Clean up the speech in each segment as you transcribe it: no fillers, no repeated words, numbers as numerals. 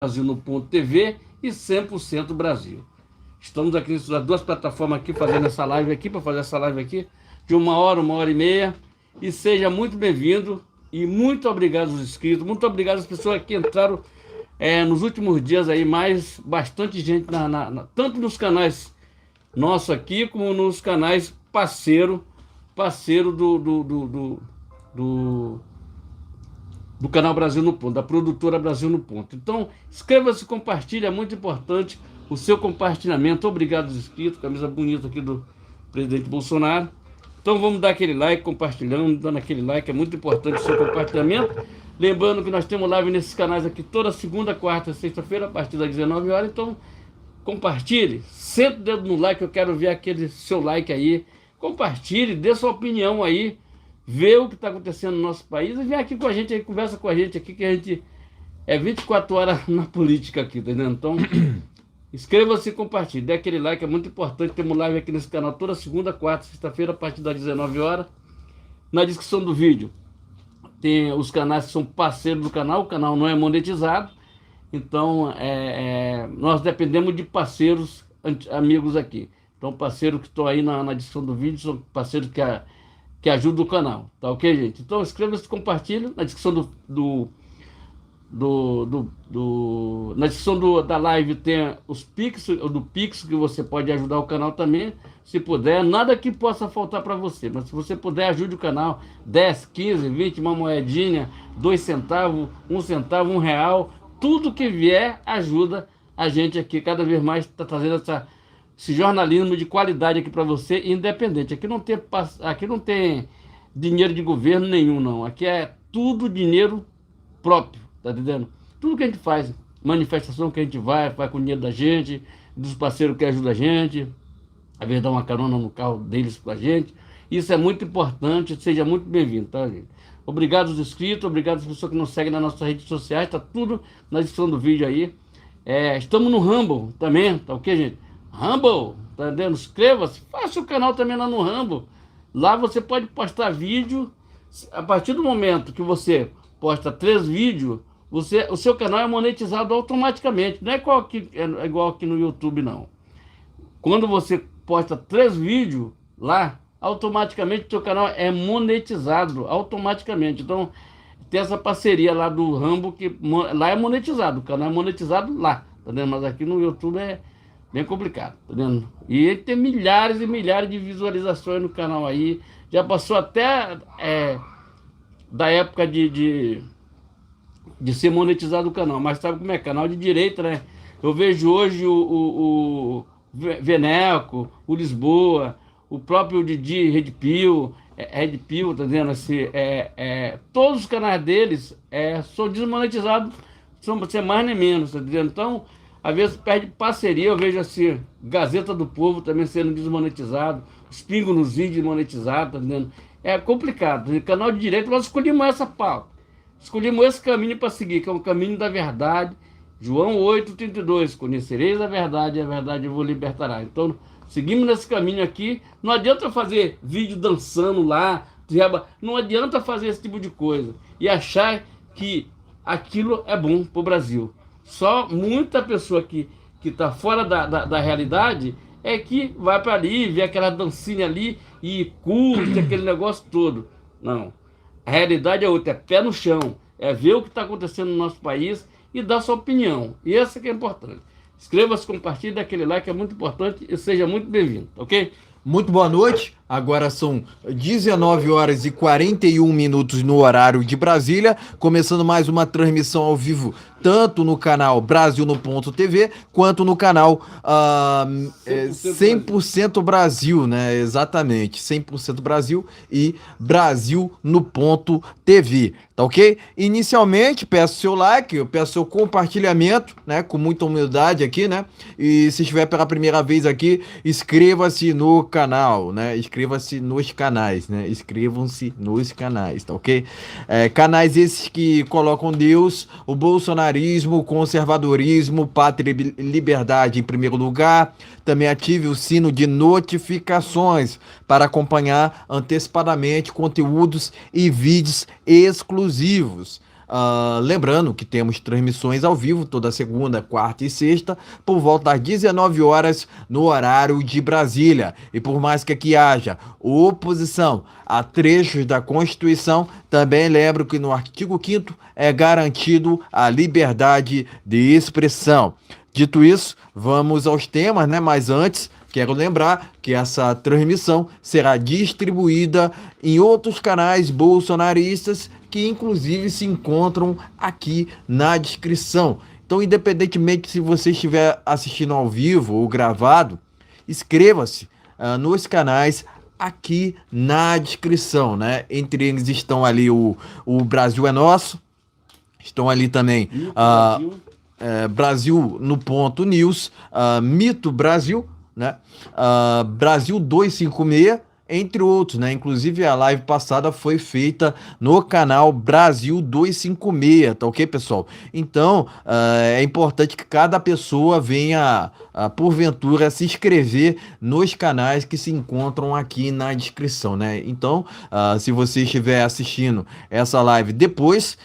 Brasil no Ponto TV e 100% Brasil. Estamos aqui nas duas plataformas aqui fazendo essa live aqui, para fazer essa live aqui de 1 hora e meia. E seja muito bem-vindo e muito obrigado aos inscritos, muito obrigado às pessoas que entraram nos últimos dias aí, bastante gente, tanto nos canais nossos aqui, como nos canais parceiro do canal Brasil no Ponto, da produtora Brasil no Ponto. Então, inscreva-se, compartilhe, é muito importante o seu compartilhamento. Obrigado aos inscritos, camisa bonita aqui do presidente Bolsonaro. Então vamos dar aquele like, compartilhando, dando aquele like, é muito importante o seu compartilhamento. Lembrando que nós temos live nesses canais aqui toda segunda, quarta e sexta-feira, a partir das 19 horas. Então, compartilhe, senta o dedo no like, eu quero ver aquele seu like aí. Compartilhe, dê sua opinião aí, vê o que está acontecendo no nosso país e vem aqui com a gente, aí, conversa com a gente aqui, que a gente é 24 horas na política aqui, tá entendendo? Então, inscreva-se e compartilhe, dê aquele like, é muito importante. Temos live aqui nesse canal toda segunda, quarta, sexta-feira, a partir das 19 horas. Na descrição do vídeo tem os canais que são parceiros do canal, o canal não é monetizado, então nós dependemos de parceiros, amigos aqui. Então, parceiros que estão aí na descrição do vídeo são parceiros que ajudam o canal, tá ok, gente? Então, inscreva-se e compartilhe. Na descrição na descrição da live tem os Pix, do Pix, que você pode ajudar o canal também, se puder. Nada que possa faltar para você, mas se você puder, ajude o canal. 10, 15, 20, uma moedinha, 2 centavos, 1 centavo, R$1. Tudo que vier ajuda a gente aqui, cada vez mais está trazendo esse jornalismo de qualidade aqui para você, independente. Aqui não tem dinheiro de governo nenhum, não. Aqui é tudo dinheiro próprio, tá entendendo? Tudo que a gente faz, manifestação que a gente vai com o dinheiro da gente, dos parceiros que ajudam a gente, às vezes dá uma carona no carro deles com a gente. Isso é muito importante, seja muito bem-vindo, tá, gente? Obrigado aos inscritos, obrigado às pessoas que nos seguem nas nossas redes sociais, tá tudo na descrição do vídeo aí. Estamos no Rumble também, tá ok, gente? Rumble, tá entendendo? Inscreva-se, faça o canal também lá no Rumble. Lá você pode postar vídeo. A partir do momento que você posta 3 vídeos, o seu canal é monetizado automaticamente. Não é igual aqui no YouTube, não. Quando você posta 3 vídeos lá, automaticamente o seu canal é monetizado automaticamente. Então, tem essa parceria lá do Rumble, que lá é monetizado, o canal é monetizado lá, tá vendo? Mas aqui no YouTube é bem complicado, tá vendo? E ele tem milhares e milhares de visualizações no canal aí. Já passou até da época de ser monetizado o canal. Mas sabe como é? Canal de direita, né? Eu vejo hoje o Veneco, o Lisboa, o próprio Didi Red Pill, tá dizendo assim, todos os canais deles são desmonetizados, são sem mais nem menos, tá dizendo? Então, às vezes perde parceria. Eu vejo assim, Gazeta do Povo também sendo desmonetizado, os Pingos nos Vídeos monetizados, tá entendendo? É complicado. No canal de direito nós escolhemos essa pauta, escolhemos esse caminho para seguir, que é o caminho da verdade. João 8,32, conhecereis a verdade eu vos libertará. Então, seguimos nesse caminho aqui. Não adianta fazer vídeo dançando lá, não adianta fazer esse tipo de coisa e achar que aquilo é bom para o Brasil. Só muita pessoa que está fora da realidade é que vai para ali, vê aquela dancinha ali e curte aquele negócio todo. Não. A realidade é outra, é pé no chão, é ver o que está acontecendo no nosso país e dar sua opinião. E essa que é importante. Inscreva-se, compartilhe, dê aquele like, é muito importante e seja muito bem-vindo, ok? Muito boa noite, agora são 19 horas e 41 minutos no horário de Brasília, começando mais uma transmissão ao vivo, tanto no canal Brasil no Ponto TV, quanto no canal 100% Brasil, né? Exatamente, 100% Brasil e Brasil no Ponto TV, tá ok? Inicialmente, peço seu like, eu peço seu compartilhamento, né? Com muita humildade aqui, né? E se estiver pela primeira vez aqui, inscreva-se no canal, né? Inscreva-se nos canais, né? Inscrevam-se nos canais, tá ok? Canais esses que colocam Deus, o bolsonarismo, o conservadorismo, pátria e liberdade em primeiro lugar. Também ative o sino de notificações para acompanhar antecipadamente conteúdos e vídeos exclusivos. Lembrando que temos transmissões ao vivo toda segunda, quarta e sexta, por volta das 19 horas no horário de Brasília. E por mais que aqui haja oposição a trechos da Constituição, também lembro que no artigo 5º é garantido a liberdade de expressão. Dito isso, vamos aos temas, né? Mas antes, quero lembrar que essa transmissão será distribuída em outros canais bolsonaristas que inclusive se encontram aqui na descrição. Então, independentemente se você estiver assistindo ao vivo ou gravado, inscreva-se nos canais aqui na descrição, né? Entre eles estão ali o Brasil é Nosso, estão ali também Brasil no Ponto News, Mito Brasil, né? Brasil 256, entre outros, né? Inclusive a live passada foi feita no canal Brasil 256, tá ok, pessoal? Então, é importante que cada pessoa venha, porventura, se inscrever nos canais que se encontram aqui na descrição, né? Então, se você estiver assistindo essa live depois,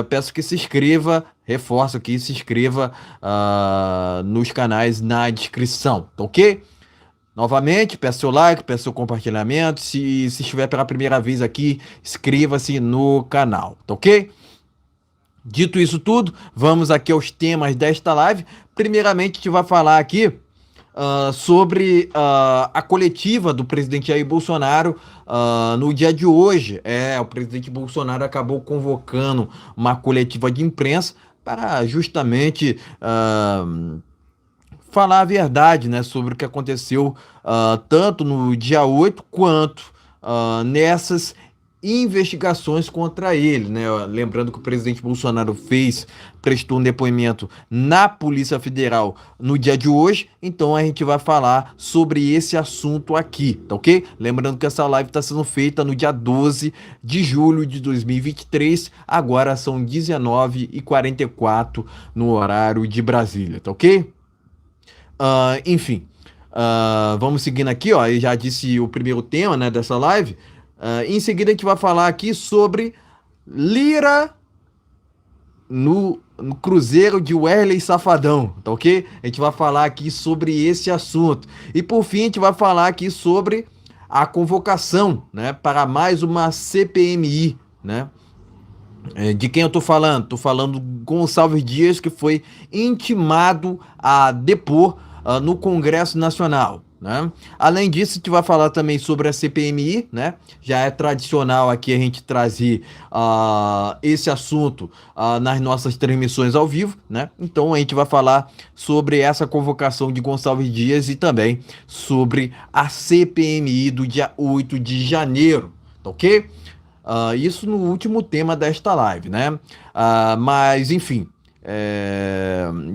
peço que se inscreva, reforço aqui, se inscreva nos canais na descrição, tá ok? Novamente, peço seu like, peço seu compartilhamento. Se estiver pela primeira vez aqui, inscreva-se no canal, tá ok? Dito isso tudo, vamos aqui aos temas desta live. Primeiramente, a gente vai falar aqui sobre a coletiva do presidente Jair Bolsonaro no dia de hoje. O presidente Bolsonaro acabou convocando uma coletiva de imprensa para justamente falar a verdade, né, sobre o que aconteceu tanto no dia 8 quanto nessas investigações contra ele, né? Lembrando que o presidente Bolsonaro prestou um depoimento na Polícia Federal no dia de hoje, então a gente vai falar sobre esse assunto aqui, tá ok? Lembrando que essa live está sendo feita no dia 12 de julho de 2023, agora são 19h44 no horário de Brasília, tá ok? Enfim, vamos seguindo aqui, ó. Eu já disse o primeiro tema, né, dessa live. Em seguida a gente vai falar aqui sobre Lira no Cruzeiro de Wesley Safadão, tá ok? A gente vai falar aqui sobre esse assunto. E por fim a gente vai falar aqui sobre a convocação, né, para mais uma CPMI, né? De quem eu tô falando? Tô falando do Gonçalves Dias, que foi intimado a depor no Congresso Nacional, né? Além disso, a gente vai falar também sobre a CPMI, né? Já é tradicional aqui a gente trazer esse assunto nas nossas transmissões ao vivo, né? Então a gente vai falar sobre essa convocação de Gonçalves Dias e também sobre a CPMI do dia 8 de janeiro, tá ok? Isso no último tema desta live, né? Mas, enfim,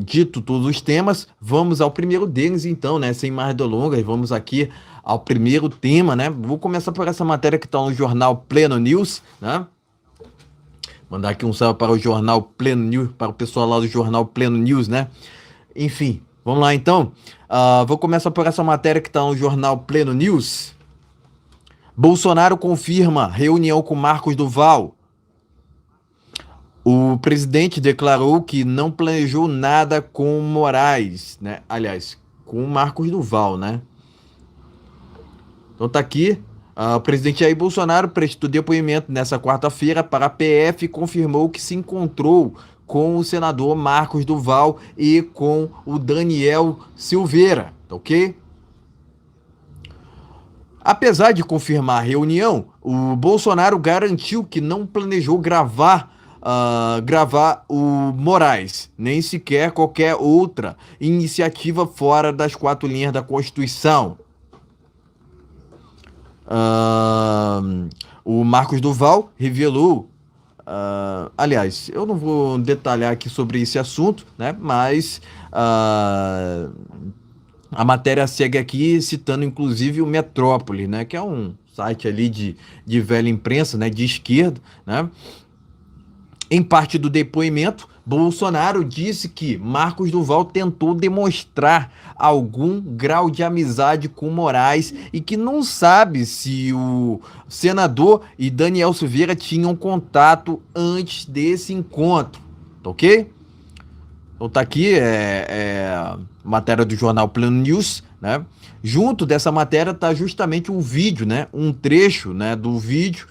dito todos os temas, vamos ao primeiro deles, então, né? Sem mais delongas, vamos aqui ao primeiro tema, né? Vou começar por essa matéria que está no jornal Pleno News, né? Mandar aqui um salve para o jornal Pleno News, para o pessoal lá do jornal Pleno News, né? Enfim, vamos lá, então. Vou começar por essa matéria que está no jornal Pleno News. Bolsonaro confirma reunião com Marcos Duval. O presidente declarou que não planejou nada com Moraes, né? Aliás, com Marcos Duval, né? Então tá aqui. O presidente Jair Bolsonaro prestou depoimento nessa quarta-feira para a PF e confirmou que se encontrou com o senador Marcos Duval e com o Daniel Silveira, tá ok? Apesar de confirmar a reunião, o Bolsonaro garantiu que não planejou gravar o Moraes, nem sequer qualquer outra iniciativa fora das 4 linhas da Constituição. O Marcos Duval revelou, aliás, eu não vou detalhar aqui sobre esse assunto, né? Mas a matéria segue aqui citando inclusive o Metrópole, né, que é um site ali de velha imprensa, né, de esquerda, né? Em parte do depoimento, Bolsonaro disse que Marcos Duval tentou demonstrar algum grau de amizade com Moraes e que não sabe se o senador e Daniel Silveira tinham contato antes desse encontro, tá ok? Então tá aqui, matéria do jornal Plano News, né? Junto dessa matéria tá justamente um vídeo, né? Um trecho, né, do vídeo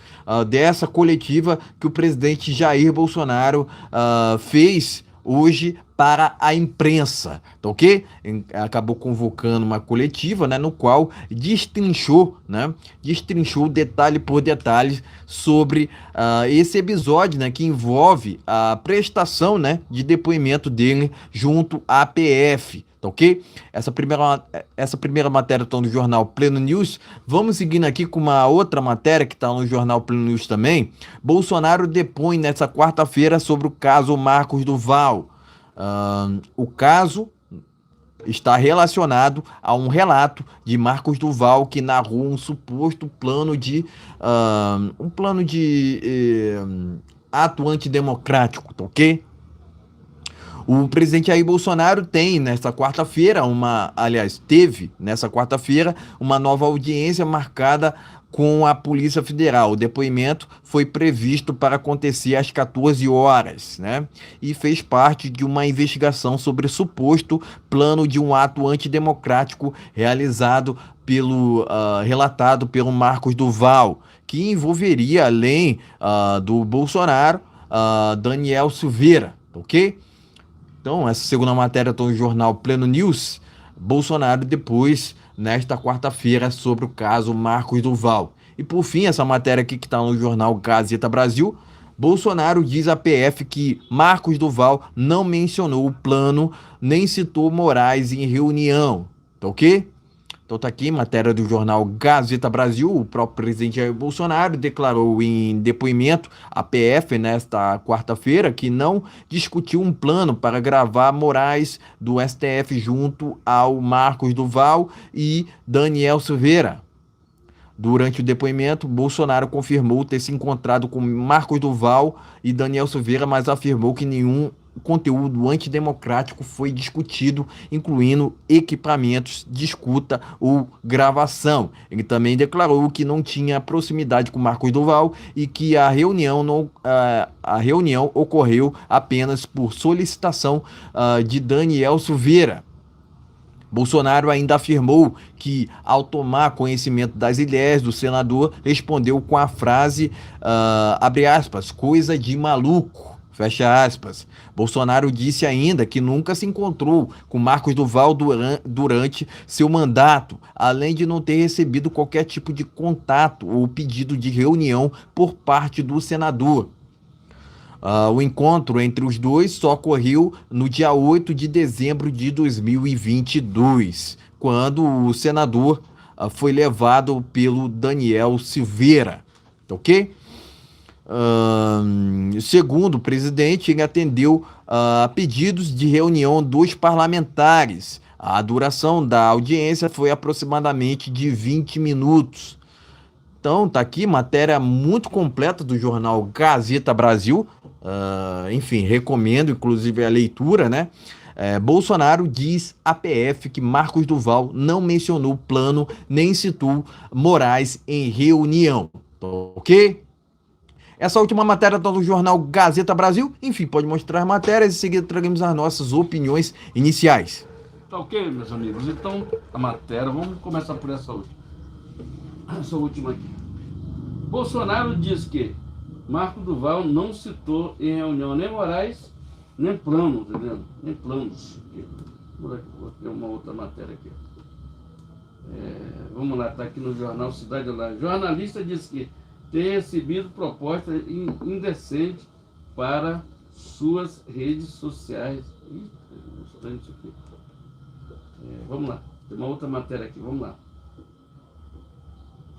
dessa coletiva que o presidente Jair Bolsonaro fez hoje para a imprensa, tá ok? Acabou convocando uma coletiva, né, no qual destrinchou detalhe por detalhe sobre esse episódio, né, que envolve a prestação, né, de depoimento dele junto à PF, tá ok? Essa primeira matéria está no jornal Pleno News. Vamos seguindo aqui com uma outra matéria que está no jornal Pleno News também. Bolsonaro depõe nessa quarta-feira sobre o caso Marcos Duval. O caso está relacionado a um relato de Marcos Duval que narrou um suposto plano de ato antidemocrático, tá ok? O presidente Jair Bolsonaro teve nessa quarta-feira uma nova audiência marcada com a Polícia Federal. O depoimento foi previsto para acontecer às 14 horas, né? E fez parte de uma investigação sobre o suposto plano de um ato antidemocrático relatado pelo Marcos Duval, que envolveria, além do Bolsonaro, Daniel Silveira, ok? Então, essa segunda matéria está no jornal Pleno News. Bolsonaro depois, nesta quarta-feira, sobre o caso Marcos Duval. E por fim, essa matéria aqui que está no jornal Gazeta Brasil. Bolsonaro diz à PF que Marcos Duval não mencionou o plano, nem citou Moraes em reunião. Tá ok? Então tá aqui, matéria do jornal Gazeta Brasil. O próprio presidente Jair Bolsonaro declarou em depoimento à PF nesta quarta-feira que não discutiu um plano para gravar Moraes do STF junto ao Marcos Duval e Daniel Silveira. Durante o depoimento, Bolsonaro confirmou ter se encontrado com Marcos Duval e Daniel Silveira, mas afirmou que nenhum conteúdo antidemocrático foi discutido, incluindo equipamentos de escuta ou gravação. Ele também declarou que não tinha proximidade com Marcos Duval e que a reunião ocorreu apenas por solicitação de Daniel Silveira. Bolsonaro ainda afirmou que, ao tomar conhecimento das ideias do senador, respondeu com a frase, abre aspas, coisa de maluco, fecha aspas. Bolsonaro disse ainda que nunca se encontrou com Marcos Duval durante seu mandato, além de não ter recebido qualquer tipo de contato ou pedido de reunião por parte do senador. O encontro entre os dois só ocorreu no dia 8 de dezembro de 2022, quando o senador foi levado pelo Daniel Silveira, ok? Segundo o presidente, ele atendeu a pedidos de reunião dos parlamentares. A duração da audiência foi aproximadamente de 20 minutos. Então, tá aqui, matéria muito completa do jornal Gazeta Brasil. Enfim, recomendo inclusive a leitura, né? Bolsonaro diz à PF que Marcos Duval não mencionou o plano nem citou Moraes em reunião, ok? Essa última matéria está no jornal Gazeta Brasil. Enfim, pode mostrar matérias e em seguida traremos as nossas opiniões iniciais. Tá ok, meus amigos? Então, a matéria, vamos começar por essa última aqui. Bolsonaro diz que Marcos Duval não citou em reunião nem Moraes, nem plano, entendeu? Nem planos. Vou ter uma outra matéria aqui. Vamos lá, está aqui no jornal Cidade Online. Jornalista diz que tem recebido proposta indecente para suas redes sociais. Estranho isso aqui. Vamos lá, tem uma outra matéria aqui, vamos lá.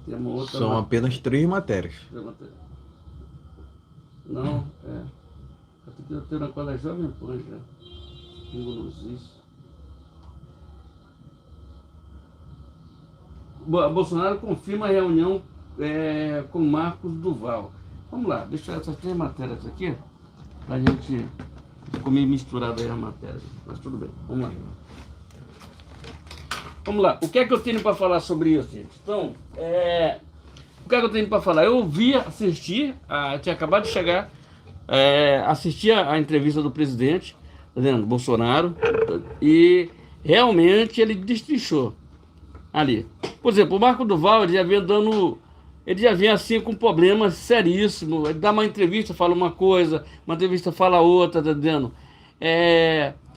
Tem uma outra São apenas 3 matérias. Não, eu tenho na qual é Jovem Pan já. Pingo nos isso. Bolsonaro confirma a reunião com Marcos Duval. Vamos lá, deixa essas 3 matérias aqui, pra gente Ficou meio misturado aí a matéria, mas tudo bem, vamos lá. Vamos lá, o que é que eu tenho para falar sobre isso, gente? Então, o que é que eu tenho para falar? Eu assisti, tinha acabado de chegar, assisti a entrevista do presidente, tá vendo, Bolsonaro, e realmente ele destrinchou ali. Por exemplo, o Marco Duval, ele já vinha assim com problemas seríssimos. Ele dá uma entrevista, fala uma coisa, uma entrevista fala outra, tá dizendo?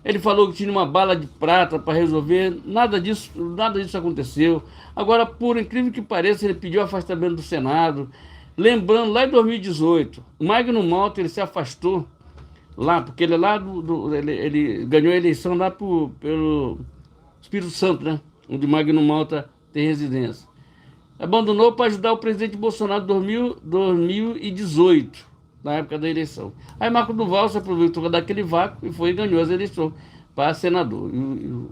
Ele falou que tinha uma bala de prata para resolver, nada disso aconteceu. Agora, por incrível que pareça, ele pediu afastamento do Senado. Lembrando, lá em 2018, o Magno Malta ele se afastou lá, porque ele é lá ele ganhou a eleição lá pelo Espírito Santo, né? Onde Magno Malta tem residência. Abandonou para ajudar o presidente Bolsonaro em 2018, na época da eleição. Aí Marco Duval se aproveitou daquele vácuo e foi e ganhou as eleições para senador. E o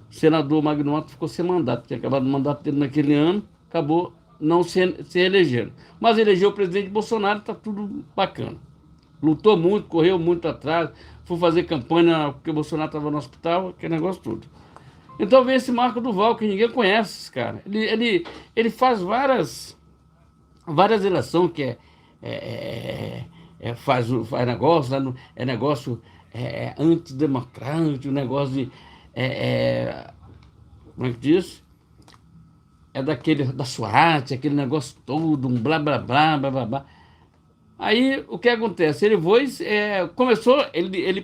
senador Magno Malta ficou sem mandato, tinha acabado o mandato dele naquele ano, acabou não se elegendo. Mas elegeu o presidente Bolsonaro, está tudo bacana. Lutou muito, correu muito atrás, foi fazer campanha porque o Bolsonaro estava no hospital, aquele negócio tudo. Então vem esse Marco Duval, que ninguém conhece, esse cara. Ele faz várias eleições, que faz negócio, negócio antidemocrático, negócio de... como é que diz? Da SWAT, aquele negócio todo, um blá, blá, blá, blá, blá, blá. Aí, o que acontece? Começou, ele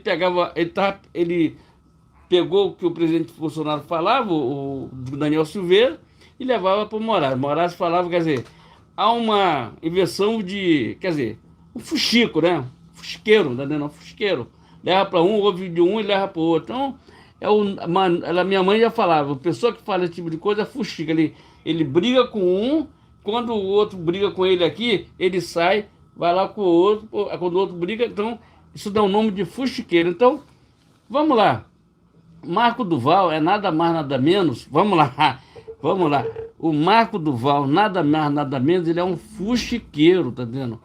pegou o que o presidente Bolsonaro falava, o Daniel Silveira, e levava para o Moraes. Moraes falava, quer dizer, há uma inversão um fuxico, né? Fuxiqueiro, não, fuxiqueiro. Leva para um, ouve de um e leva para o outro. Então, minha mãe já falava, a pessoa que fala esse tipo de coisa é fuxica. Ele briga com um, quando o outro briga com ele aqui, ele sai, vai lá com o outro, quando o outro briga, então, isso dá o nome de fuxiqueiro. Então, vamos lá. Marco Duval é nada mais, nada menos. Vamos lá. O Marco Duval, nada mais, nada menos, ele é um fuxiqueiro, tá vendo?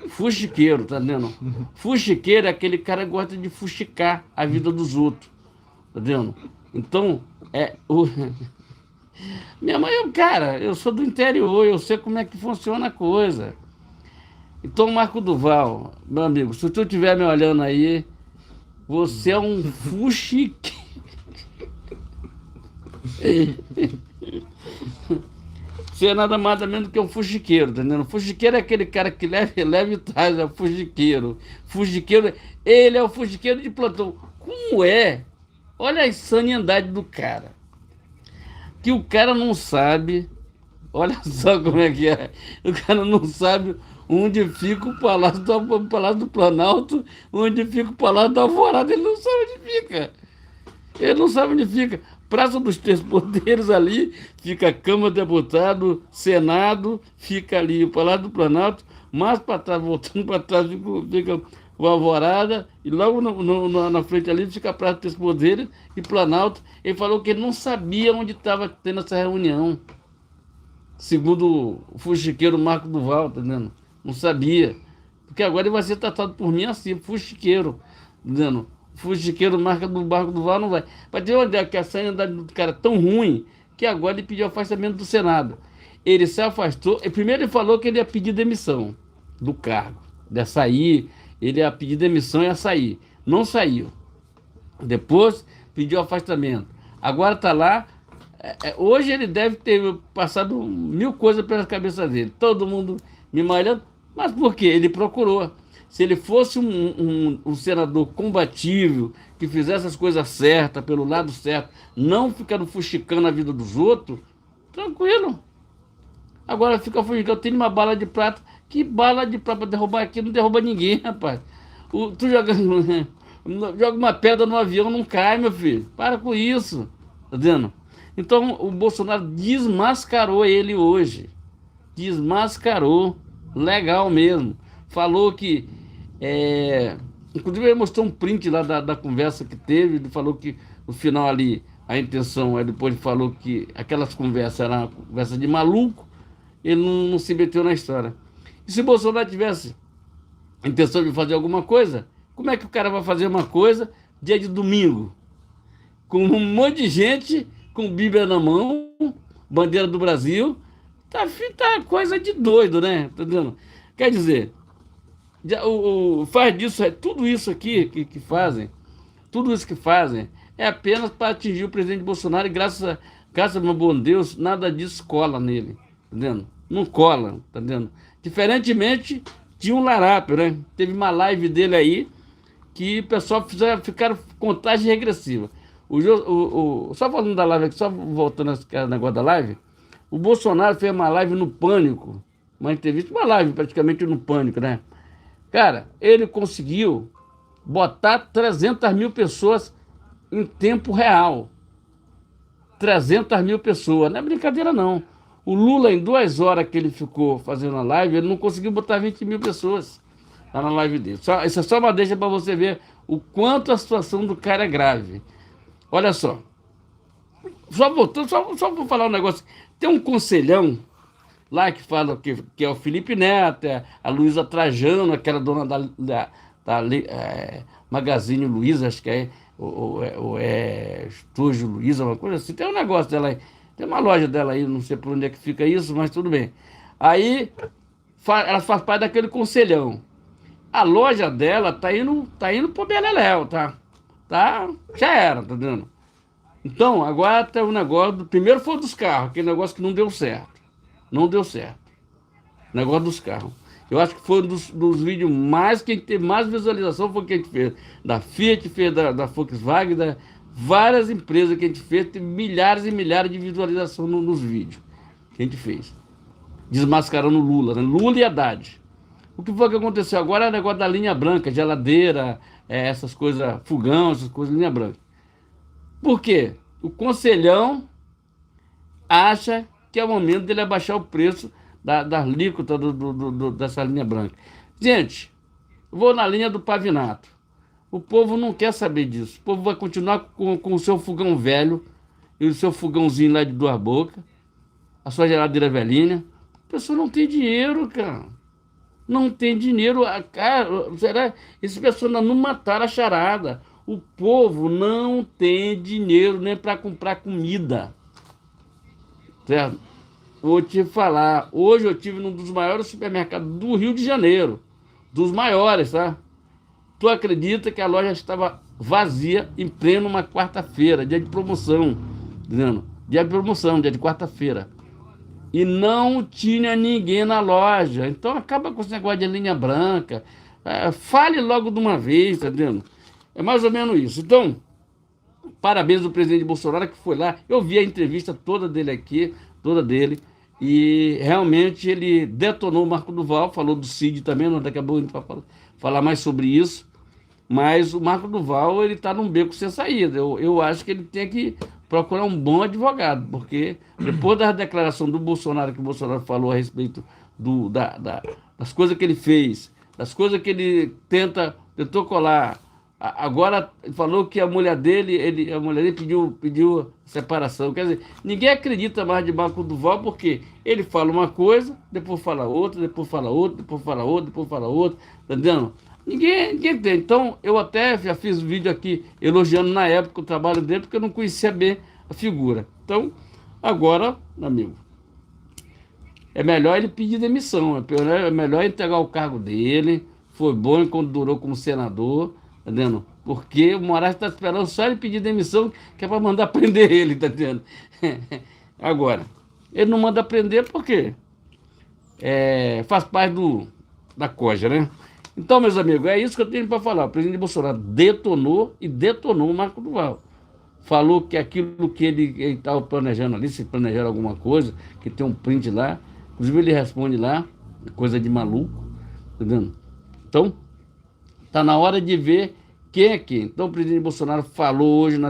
Fuxiqueiro, tá vendo? Fuxiqueiro é aquele cara que gosta de fuxicar a vida dos outros, tá vendo? Então, minha mãe é um cara, eu sou do interior, eu sei como é que funciona a coisa. Então, Marco Duval, meu amigo, se tu estiver me olhando aí, você é um fuxiqueiro. Você é nada mais nada menos que um fuxiqueiro, tá entendendo? Fuxiqueiro é aquele cara que leva e traz, é o fuxiqueiro. Fuxiqueiro, ele é o fuxiqueiro de plantão. Como é? Olha a insanidade do cara. Que o cara não sabe, olha só como é que é. O cara não sabe onde fica o Palácio do Planalto, onde fica o Palácio da Alvorada, ele não sabe onde fica. Ele não sabe onde fica. Praça dos Três Poderes ali, fica a Câmara de Deputado, Senado, fica ali o Palácio do Planalto, mais para trás, voltando para trás, fica o Alvorada, e logo na frente ali fica a Praça dos Três Poderes e Planalto. Ele falou que ele não sabia onde estava tendo essa reunião, segundo o fuxiqueiro Marco Duval, tá entendendo? Não sabia. Porque agora ele vai ser tratado por mim assim, fuxiqueiro, tá entendendo? Fuxiqueiro, Marco Duval não vai. Para ter uma ideia que a sanidade do cara é tão ruim que agora ele pediu afastamento do Senado. Ele se afastou. Primeiro ele falou que ele ia pedir demissão do cargo, ia sair, ele ia pedir demissão e ia sair. Não saiu. Depois pediu afastamento. Agora está lá. Hoje ele deve ter passado 1000 coisas pela cabeça dele. Todo mundo me malhando. Mas por quê? Ele procurou. Se ele fosse um senador combatível, que fizesse as coisas certas, pelo lado certo, não ficando fuxicando a vida dos outros, tranquilo. Agora fica fuxicando, eu tenho uma bala de prata. Que bala de prata para derrubar aqui? Não derruba ninguém, rapaz. Tu joga uma pedra no avião, não cai, meu filho. Para com isso. Tá vendo? Então o Bolsonaro desmascarou ele hoje. Desmascarou. Legal mesmo. Falou que... inclusive ele mostrou um print lá da conversa que teve. Ele falou que no final ali a intenção, aí depois ele falou que aquelas conversas eram uma conversa de maluco. Ele não se meteu na história. E se o Bolsonaro tivesse a intenção de fazer alguma coisa, Como é que o cara vai fazer uma coisa dia de domingo? Com um monte de gente, com Bíblia na mão, bandeira do Brasil. Tá coisa de doido, né? Tá entendendo? Quer dizer, faz disso, tudo isso aqui que fazem, tudo isso que fazem é apenas para atingir o presidente Bolsonaro e graças ao meu bom Deus, nada disso cola nele, tá entendendo? Não cola, tá entendendo? Diferentemente de um larápio, né? Teve uma live dele aí que o pessoal ficaram contagem regressiva. Só falando da live aqui, só voltando nesse negócio da live, o Bolsonaro fez uma live no Pânico, uma entrevista, uma live praticamente no Pânico, né? Cara, ele conseguiu botar 300 mil pessoas em tempo real. 300 mil pessoas, não é brincadeira não. O Lula, em 2 horas que ele ficou fazendo a live, ele não conseguiu botar 20 mil pessoas lá na live dele. Isso é só uma deixa para você ver o quanto a situação do cara é grave. Olha só. Só voltando, só vou falar um negócio. Tem um conselhão lá que fala que é o Felipe Neto, a Luísa Trajano, aquela dona da Magazine Luiza, acho que é Estúdio Luiza, uma coisa assim. Tem um negócio dela aí. Tem uma loja dela aí, não sei por onde é que fica isso, mas tudo bem. Aí, ela faz parte daquele conselhão. A loja dela tá indo pro Beleléu, tá? Já era, tá vendo? Então, agora tem um negócio, primeiro foi dos carros, aquele negócio que não deu certo. Não deu certo. O negócio dos carros. Eu acho que foi um dos vídeos que teve mais visualização, foi o que a gente fez. Da Fiat, fez da Volkswagen, várias empresas que a gente fez, teve milhares e milhares de visualização nos vídeos que a gente fez. Desmascarando o Lula, né? Lula e Haddad. O que foi que aconteceu agora é o negócio da linha branca, geladeira, essas coisas, fogão, essas coisas, linha branca. Por quê? O conselhão acha que é o momento dele abaixar o preço da alíquota dessa linha branca. Gente, eu vou na linha do Pavinato. O povo não quer saber disso. O povo vai continuar com o seu fogão velho e o seu fogãozinho lá de 2 bocas, a sua geladeira velhinha. A pessoa não tem dinheiro, cara. Não tem dinheiro. Cara, será? Esse pessoal não mataram a charada. O povo não tem dinheiro nem para comprar comida. Certo? Vou te falar. Hoje eu estive num dos maiores supermercados do Rio de Janeiro. Dos maiores, tá? Tu acredita que a loja estava vazia em pleno uma quarta-feira, dia de promoção, entendendo? Dia de promoção, dia de quarta-feira. E não tinha ninguém na loja. Então acaba com esse negócio de linha branca. Fale logo de uma vez, tá entendendo? É mais ou menos isso. Então, parabéns ao presidente Bolsonaro que foi lá. Eu vi a entrevista toda dele aqui, toda dele. E realmente ele detonou o Marco Duval, falou do Cid também, daqui a pouco a gente vai falar mais sobre isso. Mas o Marco Duval, ele está num beco sem saída. Eu acho que ele tem que procurar um bom advogado, porque depois da declaração do Bolsonaro, que o Bolsonaro falou a respeito das coisas que ele fez, das coisas que ele tentou colar, agora ele falou que a mulher dele pediu separação. Quer dizer, ninguém acredita mais de Marco Duval, porque ele fala uma coisa, depois fala outra, depois fala outra, depois fala outra, depois fala outra, tá entendendo? Ninguém tem. Então, eu até já fiz um vídeo aqui elogiando na época o trabalho dele, porque eu não conhecia bem a figura. Então, agora, amigo, é melhor ele pedir demissão, é melhor entregar o cargo dele. Foi bom enquanto durou como senador, tá entendendo? Porque o Moraes está esperando só ele pedir demissão, que é para mandar prender ele, tá entendendo? Agora, ele não manda prender porque faz parte da coja, né? Então, meus amigos, é isso que eu tenho para falar. O presidente Bolsonaro detonou o Marco Duval. Falou que aquilo que ele estava planejando ali, se planejar alguma coisa, que tem um print lá, inclusive ele responde lá, coisa de maluco, tá vendo? Então, tá na hora de ver quem é quem. Então, o presidente Bolsonaro falou hoje,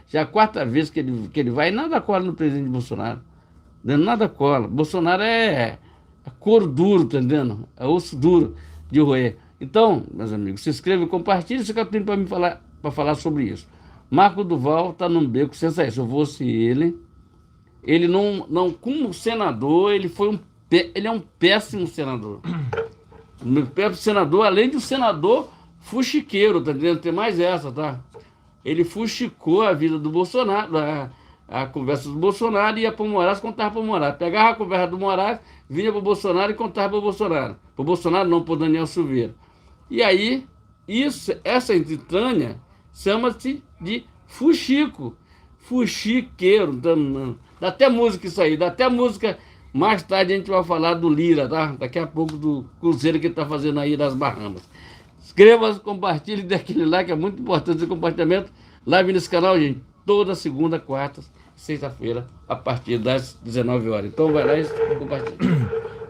já é a 4ª vez que ele vai, e nada cola no presidente Bolsonaro. Nada cola. Bolsonaro é couro duro, tá entendendo? É osso duro de roer. Então, meus amigos, se inscreva e compartilhe isso que eu tenho para falar sobre isso. Marco Duval está num beco sem sair. Se eu fosse ele não como senador, ele é um péssimo senador. Um péssimo senador, além de um senador fuxiqueiro, tá entendendo? Tem mais essa, tá? Ele fuxicou a vida do Bolsonaro, a conversa do Bolsonaro, ia pro Moraes, contava pro Moraes. Pegava a conversa do Moraes, vinha pro Bolsonaro e contava pro Bolsonaro. Pro Bolsonaro não, pro Daniel Silveira. E aí, essa entranha chama-se de fuxico. Fuxiqueiro. Dá até música isso aí, dá até música. Mais tarde a gente vai falar do Lira, tá? Daqui a pouco do cruzeiro que ele tá fazendo aí das Bahamas. Inscreva-se, compartilhe, dê aquele like, é muito importante esse compartilhamento. Live nesse canal, gente, toda segunda, quarta, sexta-feira, a partir das 19 horas. Então vai lá e compartilha.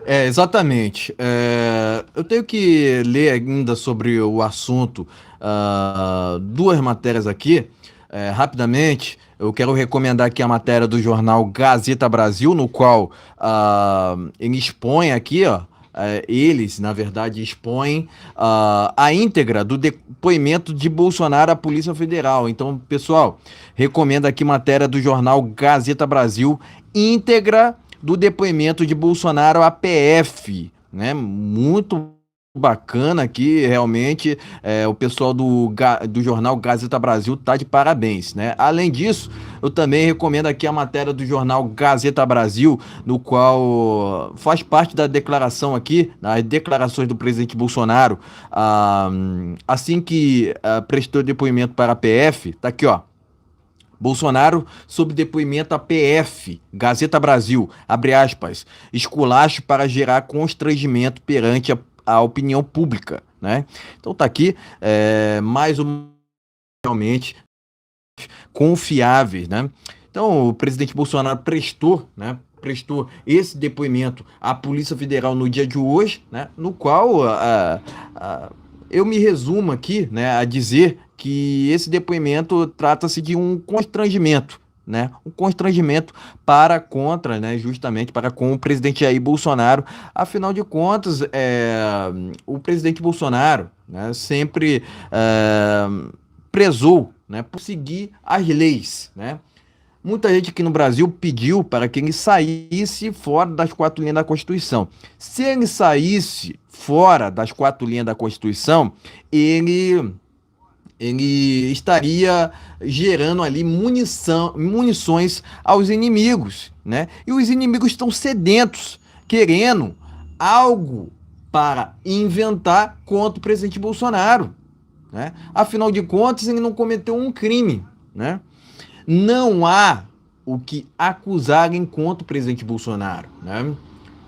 Exatamente. Eu tenho que ler ainda sobre o assunto, duas matérias aqui, rapidamente. Eu quero recomendar aqui a matéria do jornal Gazeta Brasil, no qual ele expõe aqui, ó, eles, na verdade, expõem a íntegra do depoimento de Bolsonaro à Polícia Federal. Então, pessoal, recomendo aqui matéria do jornal Gazeta Brasil, íntegra do depoimento de Bolsonaro à PF, né? Muito bacana aqui, realmente, o pessoal do jornal Gazeta Brasil tá de parabéns, né? Além disso, eu também recomendo aqui a matéria do jornal Gazeta Brasil, no qual faz parte da declaração aqui, das declarações do presidente Bolsonaro, assim que prestou depoimento para a PF, tá aqui, ó. Bolsonaro sob depoimento à PF, Gazeta Brasil, abre aspas, esculacho para gerar constrangimento perante a opinião pública, né? Então tá aqui, mais um realmente confiáveis, né? Então o presidente Bolsonaro prestou esse depoimento à Polícia Federal no dia de hoje, né? No qual eu me resumo aqui, né, a dizer que esse depoimento trata-se de um constrangimento, né? Um constrangimento contra, né, justamente para com o presidente Jair Bolsonaro. Afinal de contas, o presidente Bolsonaro, né, sempre prezou, né, por seguir as leis, né? Muita gente aqui no Brasil pediu para que ele saísse fora das quatro linhas da Constituição. Se ele saísse fora das quatro linhas da Constituição, ele estaria gerando ali munições aos inimigos, né? E os inimigos estão sedentos, querendo algo para inventar contra o presidente Bolsonaro, né? Afinal de contas, ele não cometeu um crime, né? Não há o que acusarem contra o presidente Bolsonaro, né?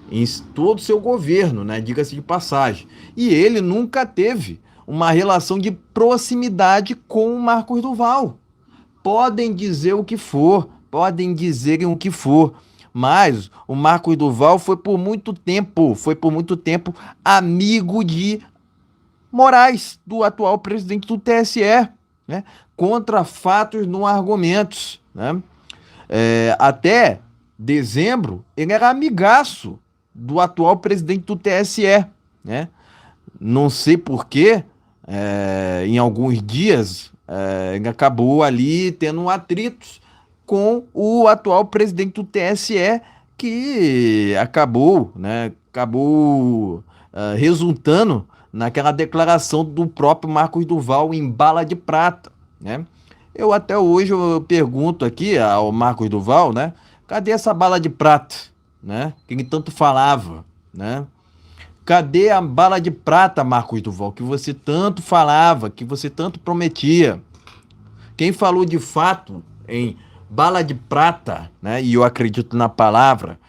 Em todo o seu governo, né? Diga-se de passagem. E ele nunca teve uma relação de proximidade com o Marcos Duval. Podem dizer o que for, mas o Marcos Duval foi por muito tempo amigo de Moraes, do atual presidente do TSE, né? Contra fatos, não argumentos, né? Até dezembro, ele era amigaço do atual presidente do TSE, né? Não sei porquê, em alguns dias, ele acabou ali tendo atritos com o atual presidente do TSE, que acabou resultando naquela declaração do próprio Marcos Duval em bala de prata, né? Eu até hoje pergunto aqui ao Marcos Duval, né? Cadê essa bala de prata, né? Que ele tanto falava, né? Cadê a bala de prata, Marcos Duval, que você tanto falava, que você tanto prometia? Quem falou de fato em bala de prata, né? E eu acredito na palavra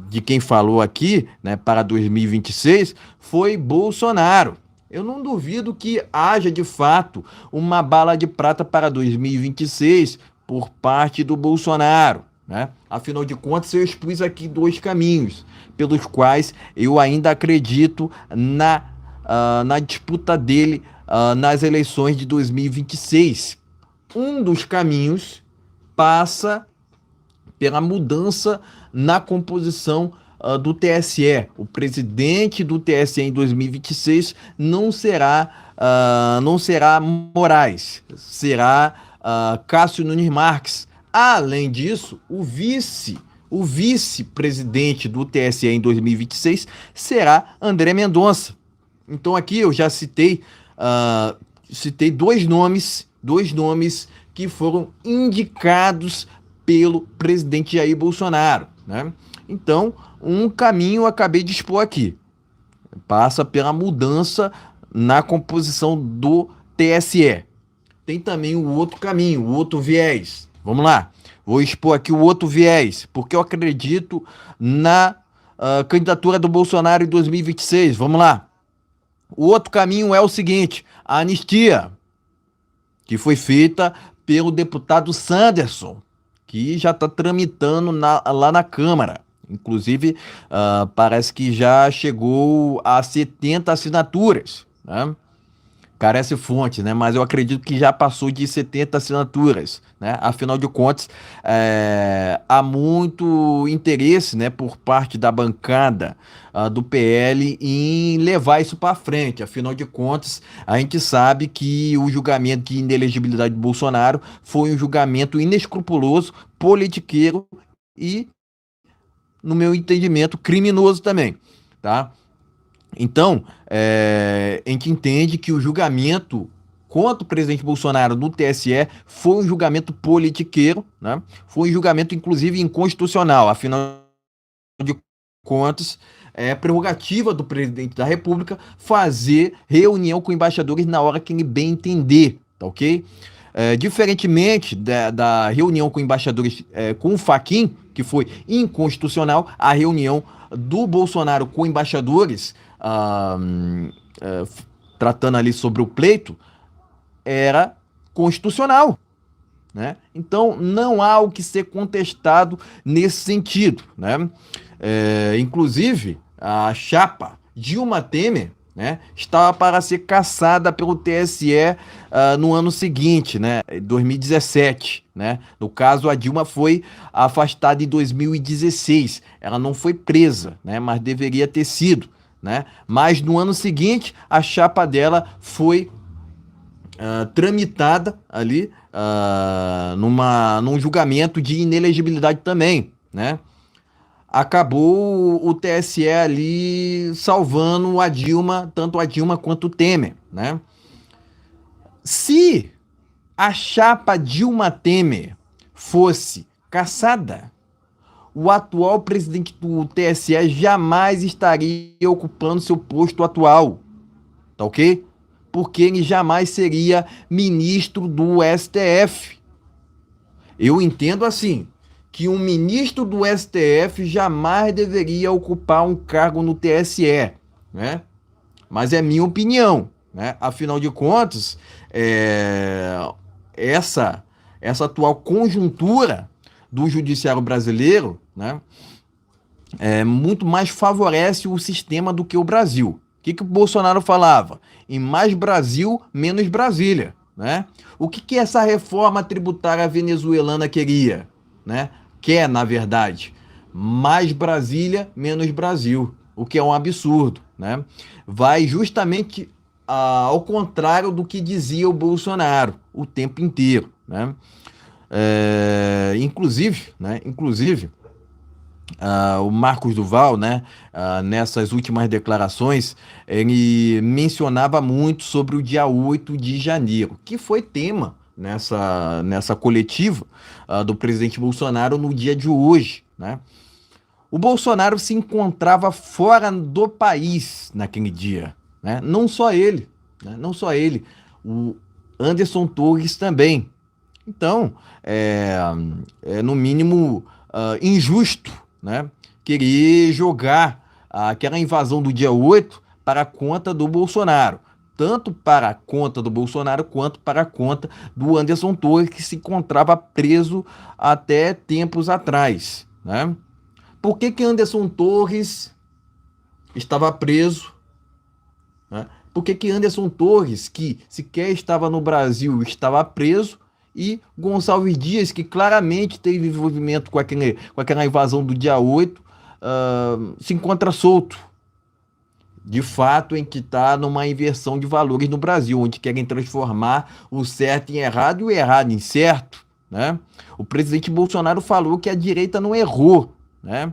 de quem falou aqui, né, para 2026, foi Bolsonaro. Eu não duvido que haja de fato uma bala de prata para 2026 por parte do Bolsonaro, né? Afinal de contas, eu expus aqui dois caminhos pelos quais eu ainda acredito na disputa dele nas eleições de 2026. Um dos caminhos passa pela mudança na composição do TSE. O presidente do TSE em 2026 não será Moraes, será Cássio Nunes Marques. Além disso, o vice-presidente do TSE em 2026 será André Mendonça. Então aqui eu já citei citei dois nomes que foram indicados pelo presidente Jair Bolsonaro, né? Então, um caminho eu acabei de expor aqui. Passa pela mudança na composição do TSE. Tem também o outro caminho, o outro viés. Vamos lá. Vou expor aqui o outro viés, porque eu acredito na candidatura do Bolsonaro em 2026. Vamos lá. O outro caminho é o seguinte: a anistia, que foi feita pelo deputado Sanderson, que já está tramitando lá na Câmara. Inclusive, parece que já chegou a 70 assinaturas, né? Carece fonte, né? Mas eu acredito que já passou de 70 assinaturas, né? Afinal de contas, há muito interesse, né, por parte da bancada do PL em levar isso para frente. Afinal de contas, a gente sabe que o julgamento de inelegibilidade do Bolsonaro foi um julgamento inescrupuloso, politiqueiro e, no meu entendimento, criminoso também, tá? Então, a gente entende que o julgamento contra o presidente Bolsonaro no TSE foi um julgamento politiqueiro, né? Foi um julgamento, inclusive, inconstitucional. Afinal de contas, é prerrogativa do presidente da República fazer reunião com embaixadores na hora que ele bem entender, tá ok? Diferentemente da reunião com embaixadores com o Fachin, que foi inconstitucional, a reunião do Bolsonaro com embaixadores tratando ali sobre o pleito era constitucional, né? Então não há o que ser contestado nesse sentido, né? Inclusive a chapa Dilma Temer, né, estava para ser cassada pelo TSE no ano seguinte, né, 2017, né? No caso, a Dilma foi afastada em 2016. Ela não foi presa, né, mas deveria ter sido, né? Mas no ano seguinte, a chapa dela foi tramitada ali num julgamento de inelegibilidade também, né? Acabou o TSE ali salvando a Dilma, tanto a Dilma quanto o Temer, né? Se a chapa Dilma Temer fosse cassada, o atual presidente do TSE jamais estaria ocupando seu posto atual, tá ok? Porque ele jamais seria ministro do STF. Eu entendo assim, que um ministro do STF jamais deveria ocupar um cargo no TSE, né? Mas é minha opinião, né? Afinal de contas, essa atual conjuntura do judiciário brasileiro, né, muito mais favorece o sistema do que o Brasil. O que o Bolsonaro falava? Em mais Brasil, menos Brasília, né? O que essa reforma tributária venezuelana queria, né? Quer, na verdade, mais Brasília, menos Brasil, o que é um absurdo, né? Vai justamente ao contrário do que dizia o Bolsonaro o tempo inteiro, né? Inclusive, o Marcos Duval, né, nessas últimas declarações, ele mencionava muito sobre o dia 8 de janeiro, que foi tema nessa coletiva do presidente Bolsonaro no dia de hoje, né? O Bolsonaro se encontrava fora do país naquele dia, né? Não só ele, né? Não só ele, o Anderson Torres também. Então, no mínimo injusto, né, querer jogar aquela invasão do dia 8 para a conta do Bolsonaro. Tanto para a conta do Bolsonaro quanto para a conta do Anderson Torres, que se encontrava preso até tempos atrás, né? Por que Anderson Torres estava preso, né? Por que Anderson Torres, que sequer estava no Brasil, estava preso, e Gonçalves Dias, que claramente teve envolvimento com aquela invasão do dia 8, se encontra solto? De fato, em que está numa inversão de valores no Brasil, onde querem transformar o certo em errado e o errado em certo, né? O presidente Bolsonaro falou que a direita não errou, né?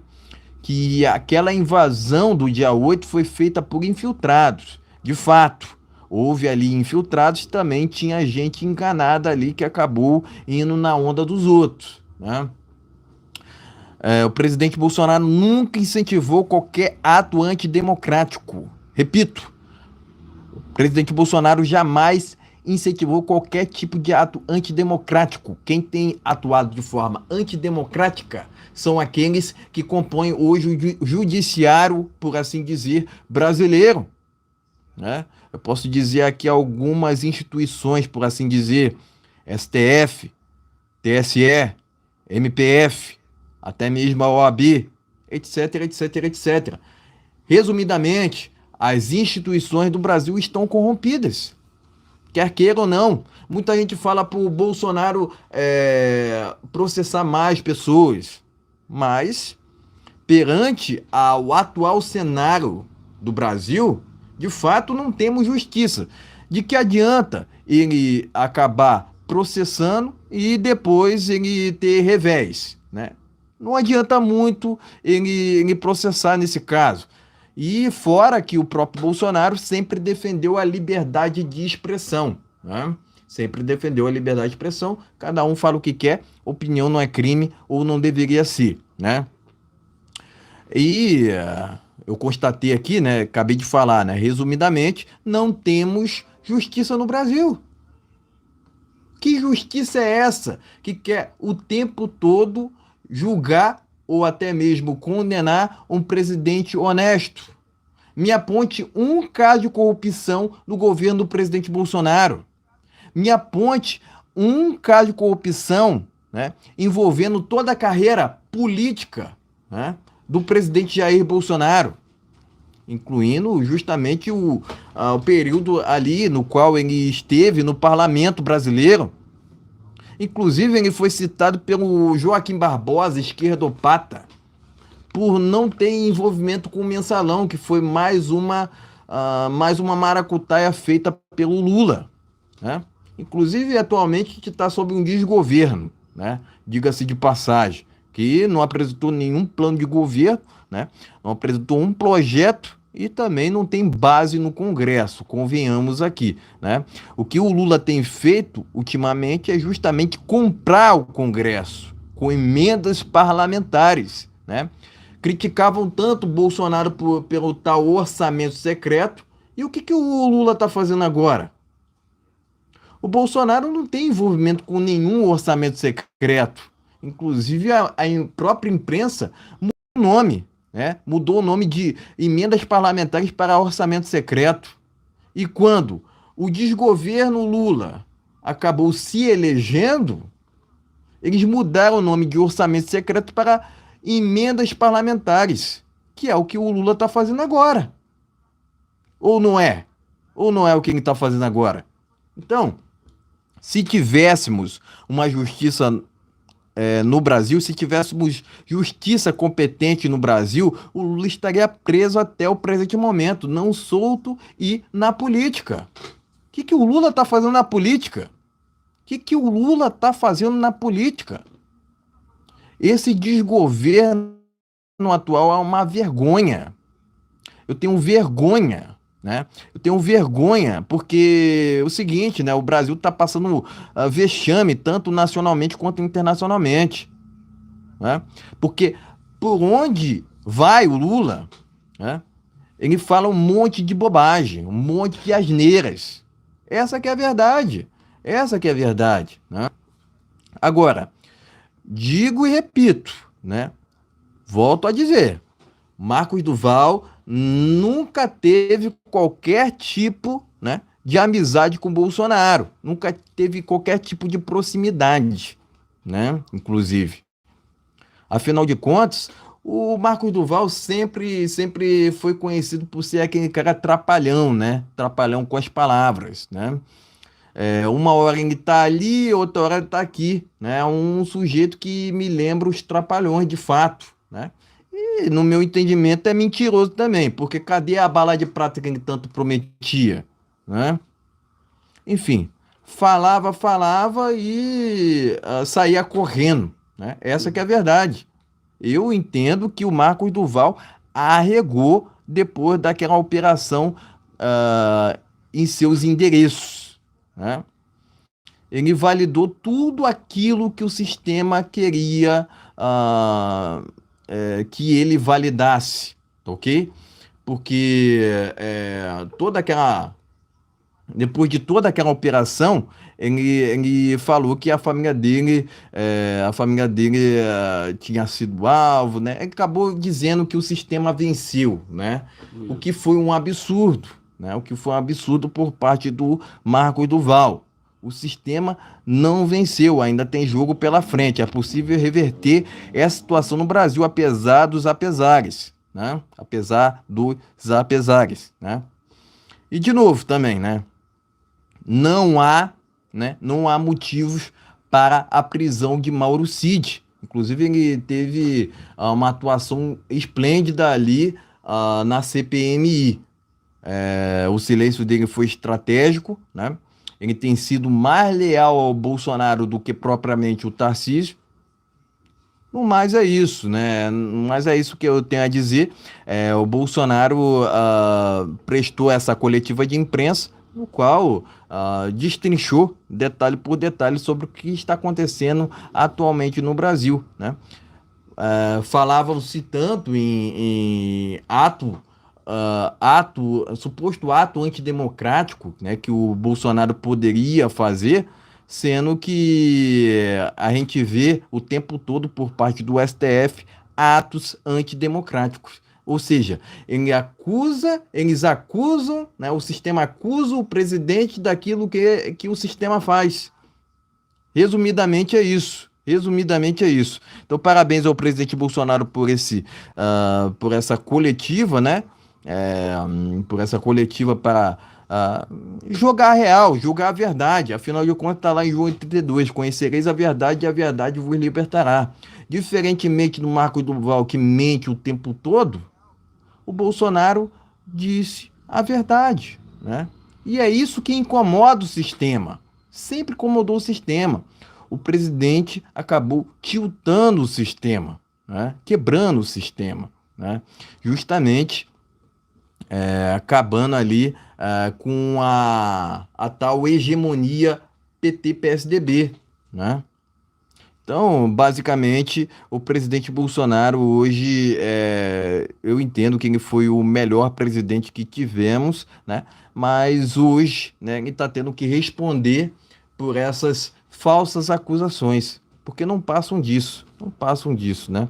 Que aquela invasão do dia 8 foi feita por infiltrados. De fato, houve ali infiltrados, também tinha gente enganada ali que acabou indo na onda dos outros, né? O presidente Bolsonaro nunca incentivou qualquer ato antidemocrático. Repito, o presidente Bolsonaro jamais incentivou qualquer tipo de ato antidemocrático. Quem tem atuado de forma antidemocrática são aqueles que compõem hoje o judiciário, por assim dizer, brasileiro, né? Eu posso dizer aqui algumas instituições, por assim dizer, STF, TSE, MPF, até mesmo a OAB, etc, etc, etc. Resumidamente, as instituições do Brasil estão corrompidas. Quer queira ou não. Muita gente fala para o Bolsonaro processar mais pessoas. Mas, perante ao atual cenário do Brasil, de fato não temos justiça. De que adianta ele acabar processando e depois ele ter revés, né? Não adianta muito ele processar nesse caso. E fora que o próprio Bolsonaro sempre defendeu a liberdade de expressão, né? Sempre defendeu a liberdade de expressão, cada um fala o que quer, opinião não é crime ou não deveria ser, né? E eu constatei aqui, né, acabei de falar, né, resumidamente, não temos justiça no Brasil. Que justiça é essa que quer o tempo todo julgar ou até mesmo condenar um presidente honesto? Me aponte um caso de corrupção no governo do presidente Bolsonaro. Me aponte um caso de corrupção, né, envolvendo toda a carreira política, né, do presidente Jair Bolsonaro, incluindo justamente o período ali no qual ele esteve no parlamento brasileiro. Inclusive, ele foi citado pelo Joaquim Barbosa, esquerdopata, por não ter envolvimento com o mensalão, que foi mais uma maracutaia feita pelo Lula, né? Inclusive, atualmente, a gente está sob um desgoverno, né? Diga-se de passagem, que não apresentou nenhum plano de governo, né? Não apresentou um projeto e também não tem base no Congresso, convenhamos aqui, né? O que o Lula tem feito ultimamente é justamente comprar o Congresso com emendas parlamentares, né? Criticavam tanto o Bolsonaro pelo tal orçamento secreto, e o que o Lula está fazendo agora? O Bolsonaro não tem envolvimento com nenhum orçamento secreto. Inclusive, a própria imprensa mudou o nome, né? Mudou o nome de emendas parlamentares para orçamento secreto. E quando o desgoverno Lula acabou se elegendo, eles mudaram o nome de orçamento secreto para emendas parlamentares, que é o que o Lula está fazendo agora. Ou não é? Ou não é o que ele está fazendo agora? Então, se tivéssemos uma justiça no Brasil, se tivéssemos justiça competente no Brasil, o Lula estaria preso até o presente momento, não solto e na política. O que o Lula está fazendo na política? O que o Lula está fazendo na política? Esse desgoverno atual é uma vergonha. Eu tenho vergonha, né? Eu tenho vergonha porque é o seguinte, né? O Brasil está passando vexame tanto nacionalmente quanto internacionalmente, né? Porque por onde vai o Lula, né? Ele fala um monte de bobagem, um monte de asneiras. Essa que é a verdade. Essa que é a verdade, né? Agora, digo e repito, né? Volto a dizer, Marcos Duval nunca teve qualquer tipo, né, de amizade com Bolsonaro, nunca teve qualquer tipo de proximidade, né, inclusive. Afinal de contas, o Marcos Duval sempre foi conhecido por ser aquele cara trapalhão, né, trapalhão com as palavras, né. Uma hora ele tá ali, outra hora ele tá aqui, né, um sujeito que me lembra os trapalhões de fato, né. E, no meu entendimento, é mentiroso também, porque cadê a bala de prata que ele tanto prometia, né? Enfim, falava e saía correndo, né? Essa que é a verdade. Eu entendo que o Marcos Duval arregou depois daquela operação em seus endereços, né? Ele validou tudo aquilo que o sistema queria que ele validasse, ok? Porque toda aquela depois de toda aquela operação, ele falou que a família dele tinha sido alvo, né? Ele acabou dizendo que o sistema venceu, né? O que foi um absurdo, né? O que foi um absurdo por parte do Marcos Duval. O sistema não venceu, ainda tem jogo pela frente. É possível reverter essa situação no Brasil, apesar dos apesares, né? Apesar dos apesares, né? E de novo também, né? Não há, não há motivos para a prisão de Mauro Cid. Inclusive, ele teve uma atuação esplêndida ali na CPMI. O silêncio dele foi estratégico, né? Ele tem sido mais leal ao Bolsonaro do que propriamente o Tarcísio. No mais é isso, né? No mais é isso que eu tenho a dizer. O Bolsonaro prestou essa coletiva de imprensa, no qual destrinchou detalhe por detalhe sobre o que está acontecendo atualmente no Brasil, né? Falavam-se tanto em suposto ato antidemocrático, né, que o Bolsonaro poderia fazer, sendo que a gente vê o tempo todo por parte do STF atos antidemocráticos. Ou seja, eles acusam, né, o sistema acusa o presidente daquilo que o sistema faz. Resumidamente é isso. Resumidamente é isso. Então, parabéns ao presidente Bolsonaro por essa coletiva, né? Por essa coletiva para jogar a real, jogar a verdade. Afinal de contas, está lá em João 32. Conhecereis a verdade e a verdade vos libertará. Diferentemente do Marco Duval, que mente o tempo todo, o Bolsonaro disse a verdade, né? E é isso que incomoda o sistema. Sempre incomodou o sistema. O presidente acabou tiltando o sistema, né? Quebrando o sistema, né? Justamente acabando ali com a tal hegemonia PT-PSDB, né? Então, basicamente, o presidente Bolsonaro hoje, eu entendo que ele foi o melhor presidente que tivemos, né? Mas hoje, né, ele está tendo que responder por essas falsas acusações, porque não passam disso, né?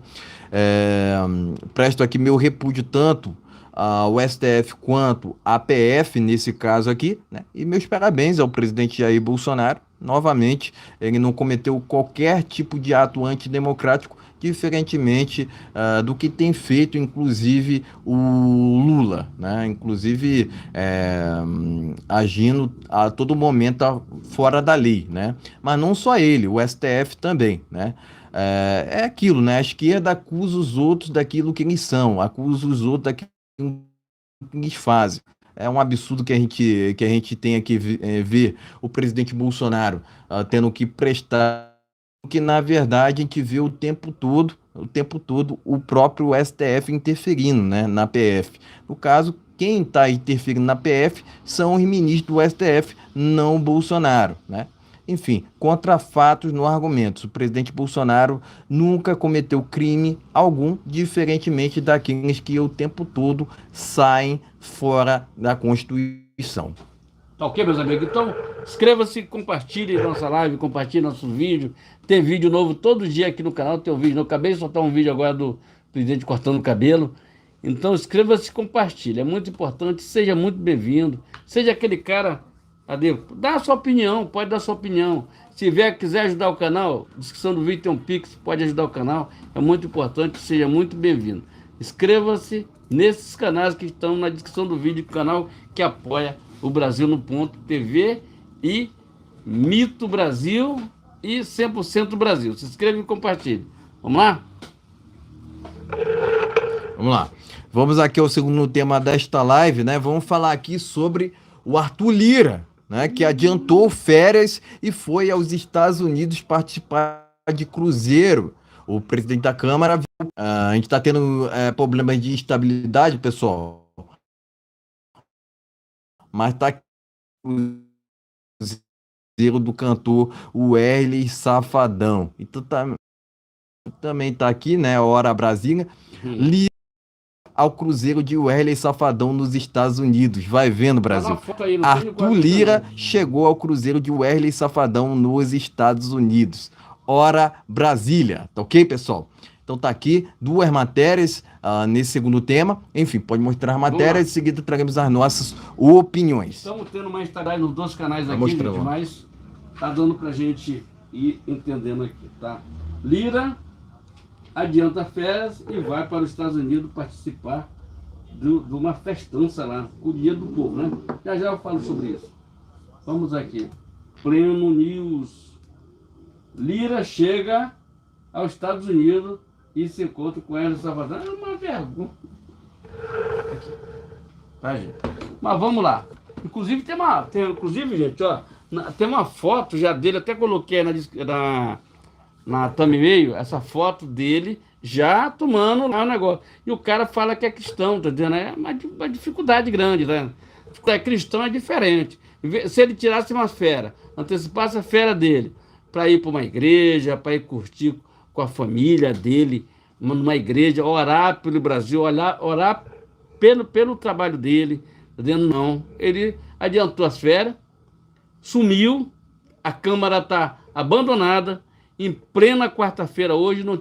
Presto aqui meu repúdio tanto ao STF quanto à PF nesse caso aqui, né? E meus parabéns ao presidente Jair Bolsonaro. Novamente, ele não cometeu qualquer tipo de ato antidemocrático, diferentemente do que tem feito, inclusive, o Lula, né? Inclusive, agindo a todo momento fora da lei, né? Mas não só ele, o STF também, né? É aquilo, né? A esquerda acusa os outros daquilo que eles são, acusa os outros daquilo que eles fazem. É um absurdo que a gente tenha que ver o presidente Bolsonaro tendo que prestar, porque na verdade a gente vê o tempo todo o próprio STF interferindo, né, na PF. No caso, quem está interferindo na PF são os ministros do STF, não o Bolsonaro, né? Enfim, contra fatos no argumento. O presidente Bolsonaro nunca cometeu crime algum, diferentemente daqueles que o tempo todo saem fora da Constituição. Tá ok, meus amigos? Então, inscreva-se, compartilhe nossa live, compartilhe nosso vídeo. Tem vídeo novo todo dia aqui no canal, tem um vídeo novo. Acabei de soltar um vídeo agora do presidente cortando o cabelo. Então, inscreva-se e compartilhe. É muito importante, seja muito bem-vindo. Seja aquele cara, dá a sua opinião, pode dar a sua opinião. Se quiser ajudar o canal, descrição do vídeo tem um Pix, pode ajudar o canal. É muito importante, seja muito bem-vindo. Inscreva-se nesses canais que estão na descrição do vídeo, do canal que apoia o Brasil no Ponto TV e Mito Brasil e 100% Brasil. Se inscreva e compartilhe. Vamos lá? Vamos lá. Vamos aqui ao segundo tema desta live, né? Vamos falar aqui sobre o Arthur Lira, né? Que adiantou férias e foi aos Estados Unidos participar de cruzeiro. O presidente da Câmara, a gente está tendo problemas de estabilidade, pessoal. Mas tá cruzeiro do cantor Wesley Safadão. Então também tá aqui, né? Hora Brasília. Lira ao cruzeiro de Wesley Safadão nos Estados Unidos. Vai vendo, Brasil. Aí, Arthur Lira chegou ao cruzeiro de Wesley Safadão nos Estados Unidos. Hora Brasília. Tá ok, pessoal? Então tá aqui duas matérias nesse segundo tema. Enfim, pode mostrar as matérias e em seguida traremos as nossas opiniões. Estamos tendo uma Instagram nos dois canais aqui, gente, mas tá dando pra gente ir entendendo aqui, tá? Lira adianta férias e vai para os Estados Unidos participar de uma festança lá, o Dia do Povo, né? Já eu falo sobre isso. Vamos aqui. Pleno News. Lira chega aos Estados Unidos e se encontra com Wesley Safadão. É uma vergonha. Tá, gente? Mas vamos lá. Inclusive, inclusive, gente, ó, tem uma foto já dele, até coloquei na thumbnail, essa foto dele já tomando lá o negócio. E o cara fala que é cristão, tá entendendo? É uma dificuldade grande, né? É cristão é diferente. Se ele tirasse uma férias, antecipasse a férias dele, para ir para uma igreja, para ir curtir com a família dele, numa igreja, orar pelo Brasil, orar pelo trabalho dele, tá entendendo? Não. Ele adiantou as férias, sumiu, a Câmara está abandonada. Em plena quarta-feira, hoje, não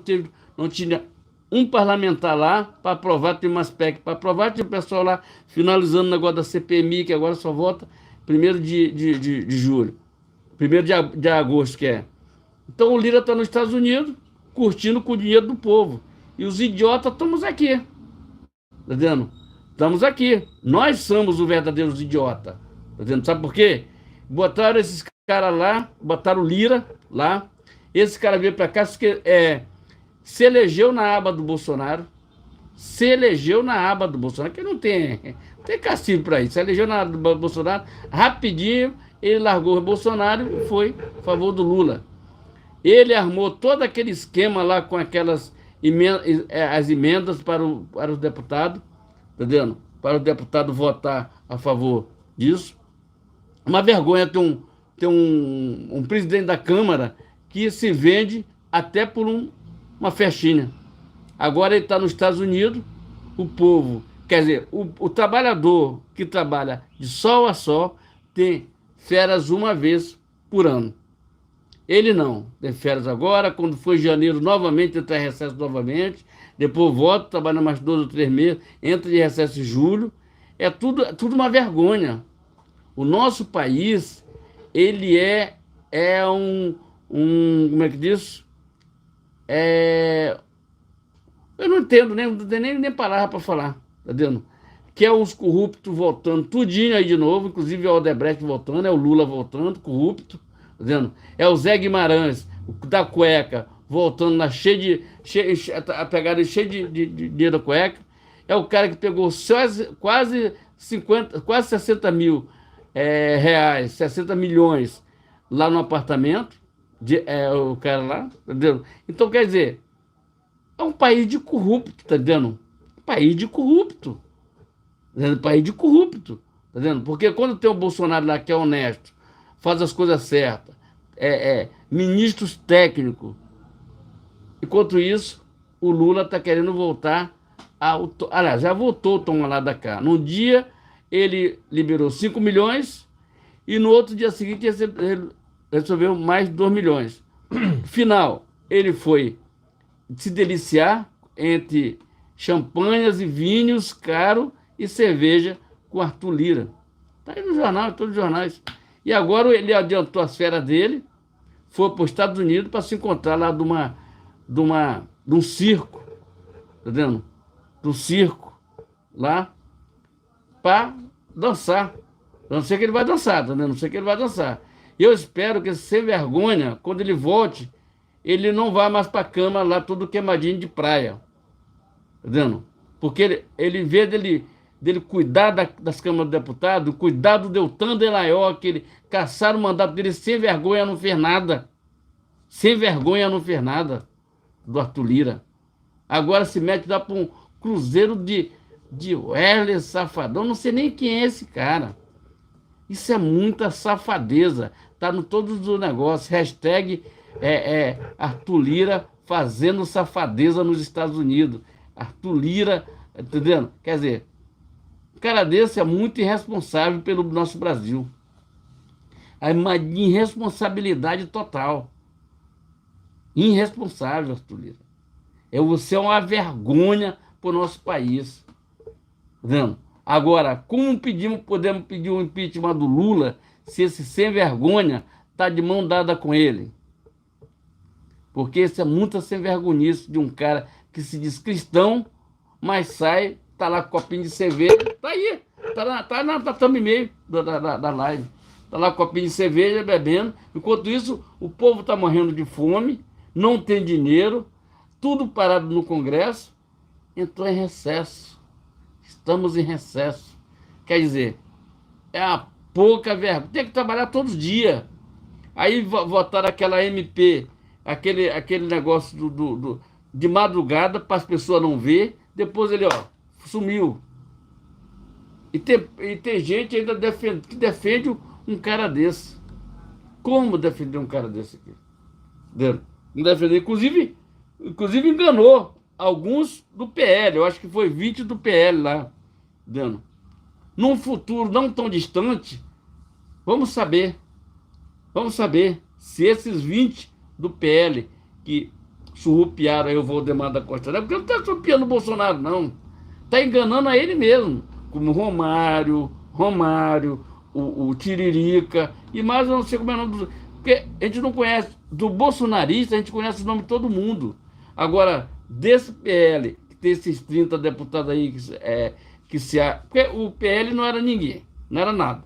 tinha um parlamentar lá para aprovar, tem umas PEC para aprovar, tinha o pessoal lá finalizando o negócio da CPMI, que agora só vota 1º de julho, 1º de agosto, que é. Então o Lira está nos Estados Unidos, curtindo com o dinheiro do povo. E os idiotas estamos aqui. Tá vendo? Estamos aqui. Nós somos os verdadeiros idiotas. Tá vendo? Sabe por quê? Botaram esses caras lá, botaram o Lira lá. Esse cara veio para cá, se elegeu na aba do Bolsonaro. Se elegeu na aba do Bolsonaro, que não tem cacife para isso. Se elegeu na aba do Bolsonaro, rapidinho, ele largou o Bolsonaro e foi a favor do Lula. Ele armou todo aquele esquema lá com aquelas as emendas para os deputados, tá vendo? Para o deputado votar a favor disso. Uma vergonha ter um presidente da Câmara que se vende até por uma festinha. Agora ele está nos Estados Unidos, o povo, quer dizer, o trabalhador que trabalha de sol a sol tem férias uma vez por ano. Ele não, tem férias agora, quando for janeiro novamente, entra em recesso novamente, depois volta, trabalha mais 2 ou 3 meses, entra de recesso em julho. É tudo uma vergonha. O nosso país, ele é como é que diz? Eu não entendo, não tem nem palavra para falar, tá vendo? Que é os corruptos voltando, tudinho aí de novo, inclusive é o Odebrecht voltando, é o Lula voltando, corrupto, tá vendo? É o Zé Guimarães, da cueca, voltando lá a pegada cheia de dinheiro da cueca. É o cara que pegou quase 60 mil reais, 60 milhões lá no apartamento, o cara lá, tá entendendo? Então, quer dizer, é um país de corrupto, tá entendendo? Um país de corrupto. Um país de corrupto, tá entendendo? Porque quando tem o Bolsonaro lá que é honesto, faz as coisas certas, ministros técnicos, enquanto isso, o Lula tá querendo voltar aliás, já voltou o toma lá da cá. Num dia, ele liberou 5 milhões e no outro dia seguinte ele resolveu mais 2 milhões. Final, ele foi se deliciar entre champanhas e vinhos caros e cerveja com Arthur Lira. Tá aí no jornal, todos os jornais. E agora ele adiantou as férias dele, foi para os Estados Unidos para se encontrar lá de um circo, tá vendo? De um circo lá para dançar. Eu não sei que ele vai dançar, tá vendo? Não sei que ele vai dançar. E eu espero que esse sem vergonha, quando ele volte, ele não vá mais para a Câmara lá todo queimadinho de praia. Tá vendo? Porque ele em vez dele cuidar das câmaras de deputados, cuidar do Deltan Dallagnol, que ele caçaram o mandato dele sem vergonha, não fez nada. Sem vergonha, não fez nada do Arthur Lira. Agora se mete lá para um cruzeiro de Wesley Safadão. Não sei nem quem é esse cara. Isso é muita safadeza. Tá no todos os negócios. Hashtag Arthur Lira fazendo safadeza nos Estados Unidos. Arthur Lira, entendendo? Quer dizer, um cara desse é muito irresponsável pelo nosso Brasil. É uma irresponsabilidade total. Irresponsável, Arthur Lira. Você é uma vergonha para o nosso país. Entendendo? Agora, como podemos pedir o impeachment do Lula se esse sem vergonha está de mão dada com ele? Porque isso é muita sem vergonhice de um cara que se diz cristão, mas sai, tá lá com copinho de cerveja, tá aí, tá thumb e-mail da live. Tá lá com copinho de cerveja, bebendo. Enquanto isso, o povo tá morrendo de fome, não tem dinheiro, tudo parado no Congresso, entrou em recesso. Estamos em recesso. Quer dizer, é uma pouca vergonha. Tem que trabalhar todos os dias. Aí votaram aquela MP, aquele negócio de madrugada para as pessoas não ver. Depois ele, sumiu. E tem gente ainda que defende um cara desse. Como defender um cara desse aqui? Não defender. Inclusive enganou alguns do PL. Eu acho que foi 20 do PL lá. Num futuro não tão distante, vamos saber se esses 20 do PL que surrupiaram aí o Valdemar da Costa Neto, porque não está surrupiando o Bolsonaro, não. Está enganando a ele mesmo, como Romário, o Tiririca, e mais eu não sei como é o nome do... Porque a gente não conhece, do bolsonarista a gente conhece o nome de todo mundo. Agora, desse PL, que tem esses 30 deputados aí porque o PL não era ninguém, não era nada.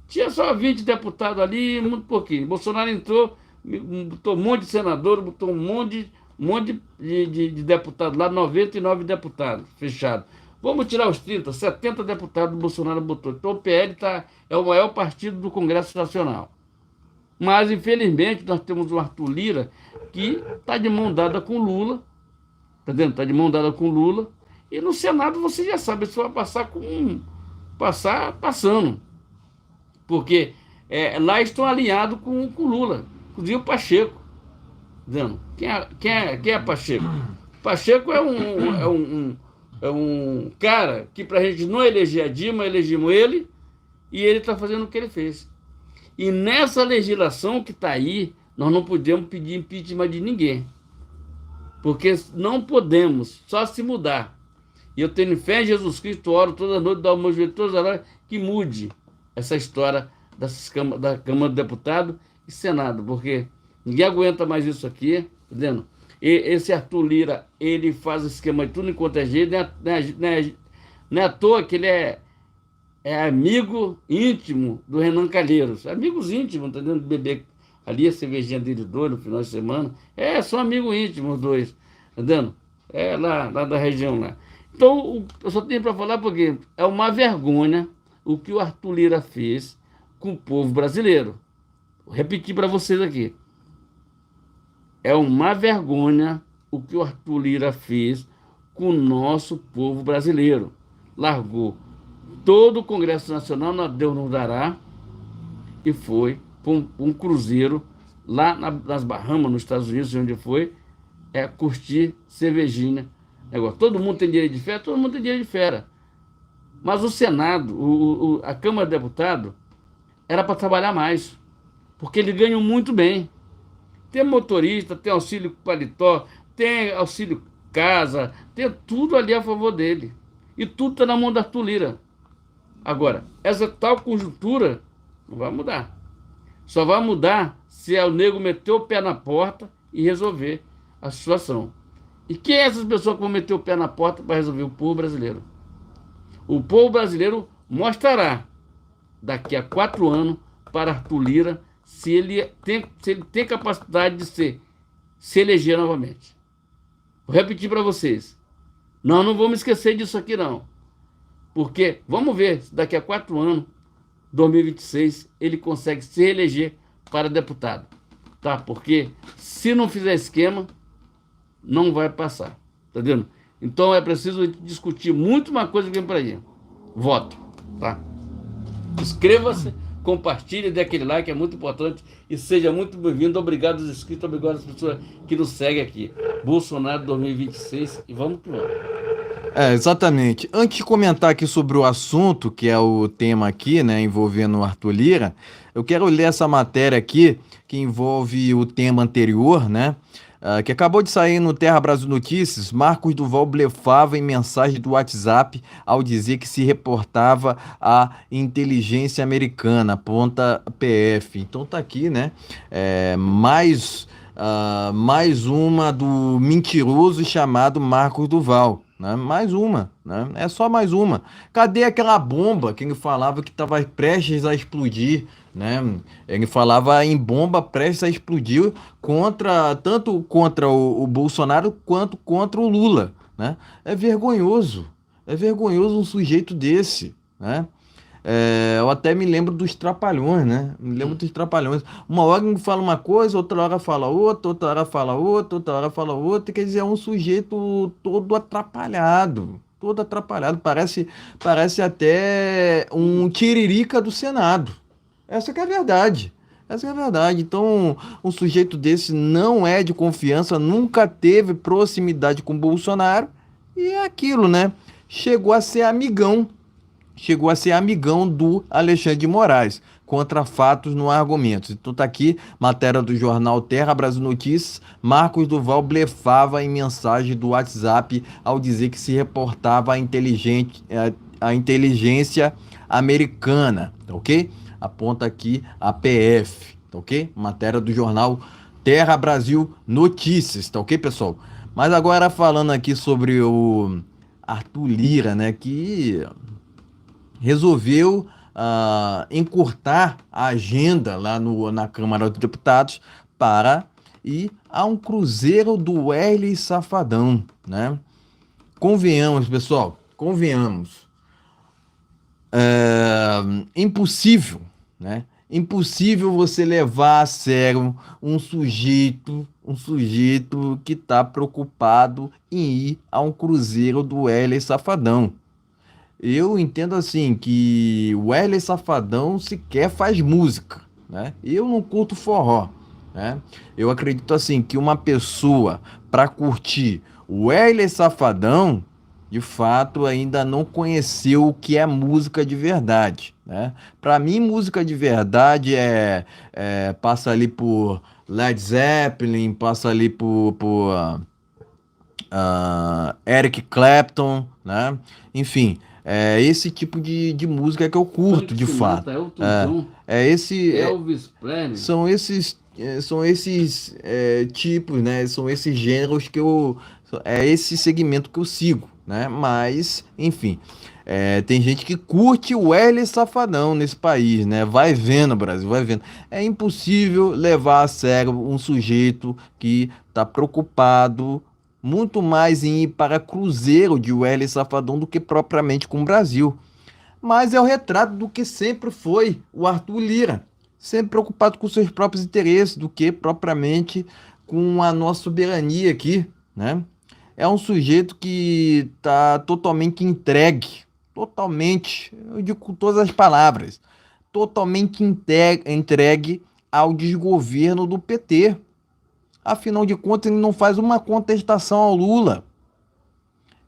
Tinha só 20 deputados ali, muito pouquinho. Bolsonaro entrou, botou um monte de senador, botou um monte de deputados lá, 99 deputados, fechado. Vamos tirar os 30, 70 deputados o Bolsonaro botou. Então o PL é o maior partido do Congresso Nacional. Mas, infelizmente, nós temos o Arthur Lira, que está de mão dada com Lula, tá vendo? Está de mão dada com Lula. E no Senado você já sabe, isso vai passando. Porque lá estão alinhados com Lula, inclusive o Pacheco. Dizendo, quem é Pacheco? Pacheco é um cara que, para a gente não eleger a Dilma, elegemos ele, e ele está fazendo o que ele fez. E nessa legislação que está aí, nós não podemos pedir impeachment de ninguém. Porque não podemos, só se mudar. E eu tenho fé em Jesus Cristo, oro toda noite, dá o meu joelho todas as horas, que mude essa história da Câmara do Deputado e Senado, porque ninguém aguenta mais isso aqui, tá entendendo? E esse Arthur Lira, ele faz esquema de tudo enquanto é jeito, não é à toa que ele é amigo íntimo do Renan Calheiros, amigos íntimos, tá entendendo? Beber ali a cervejinha dele dois no final de semana, são amigos íntimos os dois, tá entendendo? Lá da região lá. Então, eu só tenho para falar porque é uma vergonha o que o Arthur Lira fez com o povo brasileiro. Vou repetir para vocês aqui. É uma vergonha o que o Arthur Lira fez com o nosso povo brasileiro. Largou todo o Congresso Nacional, Deus nos dará, e foi para um cruzeiro lá nas Bahamas, nos Estados Unidos, onde foi, curtir cervejinha. Negócio. Todo mundo tem direito de férias, todo mundo tem direito de férias. Mas o Senado, a Câmara de Deputados, era para trabalhar mais, porque eles ganham muito bem. Tem motorista, tem auxílio paletó, tem auxílio casa, tem tudo ali a favor dele. E tudo está na mão da Arthur Lira. Agora, essa tal conjuntura não vai mudar. Só vai mudar se o nego meter o pé na porta e resolver a situação. E quem é essas pessoas que vão meter o pé na porta para resolver? O povo brasileiro. O povo brasileiro mostrará daqui a 4 anos para Arthur Lira se ele tem capacidade de se eleger novamente. Vou repetir para vocês. Nós não vamos esquecer disso aqui não. Porque vamos ver se daqui a 4 anos, 2026, ele consegue se reeleger para deputado. Tá? Porque se não fizer esquema, não vai passar, tá vendo? Então é preciso discutir muito uma coisa que vem por aí. Voto, tá? Inscreva-se, compartilhe, dê aquele like, é muito importante. E seja muito bem-vindo. Obrigado aos inscritos, obrigado às pessoas que nos seguem aqui. Bolsonaro 2026 e vamos que vamos. Exatamente. Antes de comentar aqui sobre o assunto, que é o tema aqui, né, envolvendo o Arthur Lira, eu quero ler essa matéria aqui, que envolve o tema anterior, né, que acabou de sair no Terra Brasil Notícias. Marcos Duval blefava em mensagem do WhatsApp ao dizer que se reportava à inteligência americana, aponta PF. Então tá aqui, né, mais uma do mentiroso chamado Marcos Duval. Né? Mais uma, né? É só mais uma. Cadê aquela bomba que ele falava que estava prestes a explodir, né? Ele falava em bomba prestes a explodir tanto contra o Bolsonaro quanto contra o Lula, né? É vergonhoso um sujeito desse, né? Eu até me lembro dos Trapalhões, né? Me lembro dos Trapalhões. Uma hora ele fala uma coisa, outra hora fala outra, outra hora fala outra, outra hora fala outra. Quer dizer, é um sujeito todo atrapalhado. Todo atrapalhado. Parece até um tiririca do Senado. Essa que é a verdade. Essa é a verdade. Então, um sujeito desse não é de confiança, nunca teve proximidade com o Bolsonaro. E é aquilo, né? Chegou a ser amigão do Alexandre de Moraes, contra fatos no argumentos. Então tá aqui, matéria do jornal Terra Brasil Notícias. Marcos Duval blefava em mensagem do WhatsApp ao dizer que se reportava à inteligência americana, tá ok? Aponta aqui a PF, tá ok? Matéria do jornal Terra Brasil Notícias, tá ok, pessoal? Mas agora falando aqui sobre o Arthur Lira, né, que resolveu encurtar a agenda lá na Câmara dos Deputados para ir a um cruzeiro do Wesley Safadão, né? Convenhamos, pessoal, convenhamos. Impossível, né? Impossível você levar a sério um sujeito que está preocupado em ir a um cruzeiro do Wesley Safadão. Eu entendo assim que o Wesley Safadão sequer faz música, né? Eu não curto forró, né? Eu acredito assim que uma pessoa para curtir o Wesley Safadão, de fato, ainda não conheceu o que é música de verdade, né? Para mim, música de verdade passa ali por Led Zeppelin, passa ali por Eric Clapton, né? Enfim, é esse tipo de música que eu curto, de fato. Elton John, Elvis Presley. São esses tipos, né? São esses gêneros é esse segmento que eu sigo, né? Mas, enfim, tem gente que curte o Wesley Safadão nesse país, né? Vai vendo, Brasil, vai vendo. É impossível levar a sério um sujeito que está preocupado muito mais em ir para cruzeiro de Wesley Safadão do que propriamente com o Brasil. Mas é o retrato do que sempre foi o Arthur Lira, sempre preocupado com seus próprios interesses do que propriamente com a nossa soberania aqui, né? É um sujeito que está totalmente entregue, totalmente, eu digo com todas as palavras, totalmente entregue ao desgoverno do PT. Afinal de contas, ele não faz uma contestação ao Lula.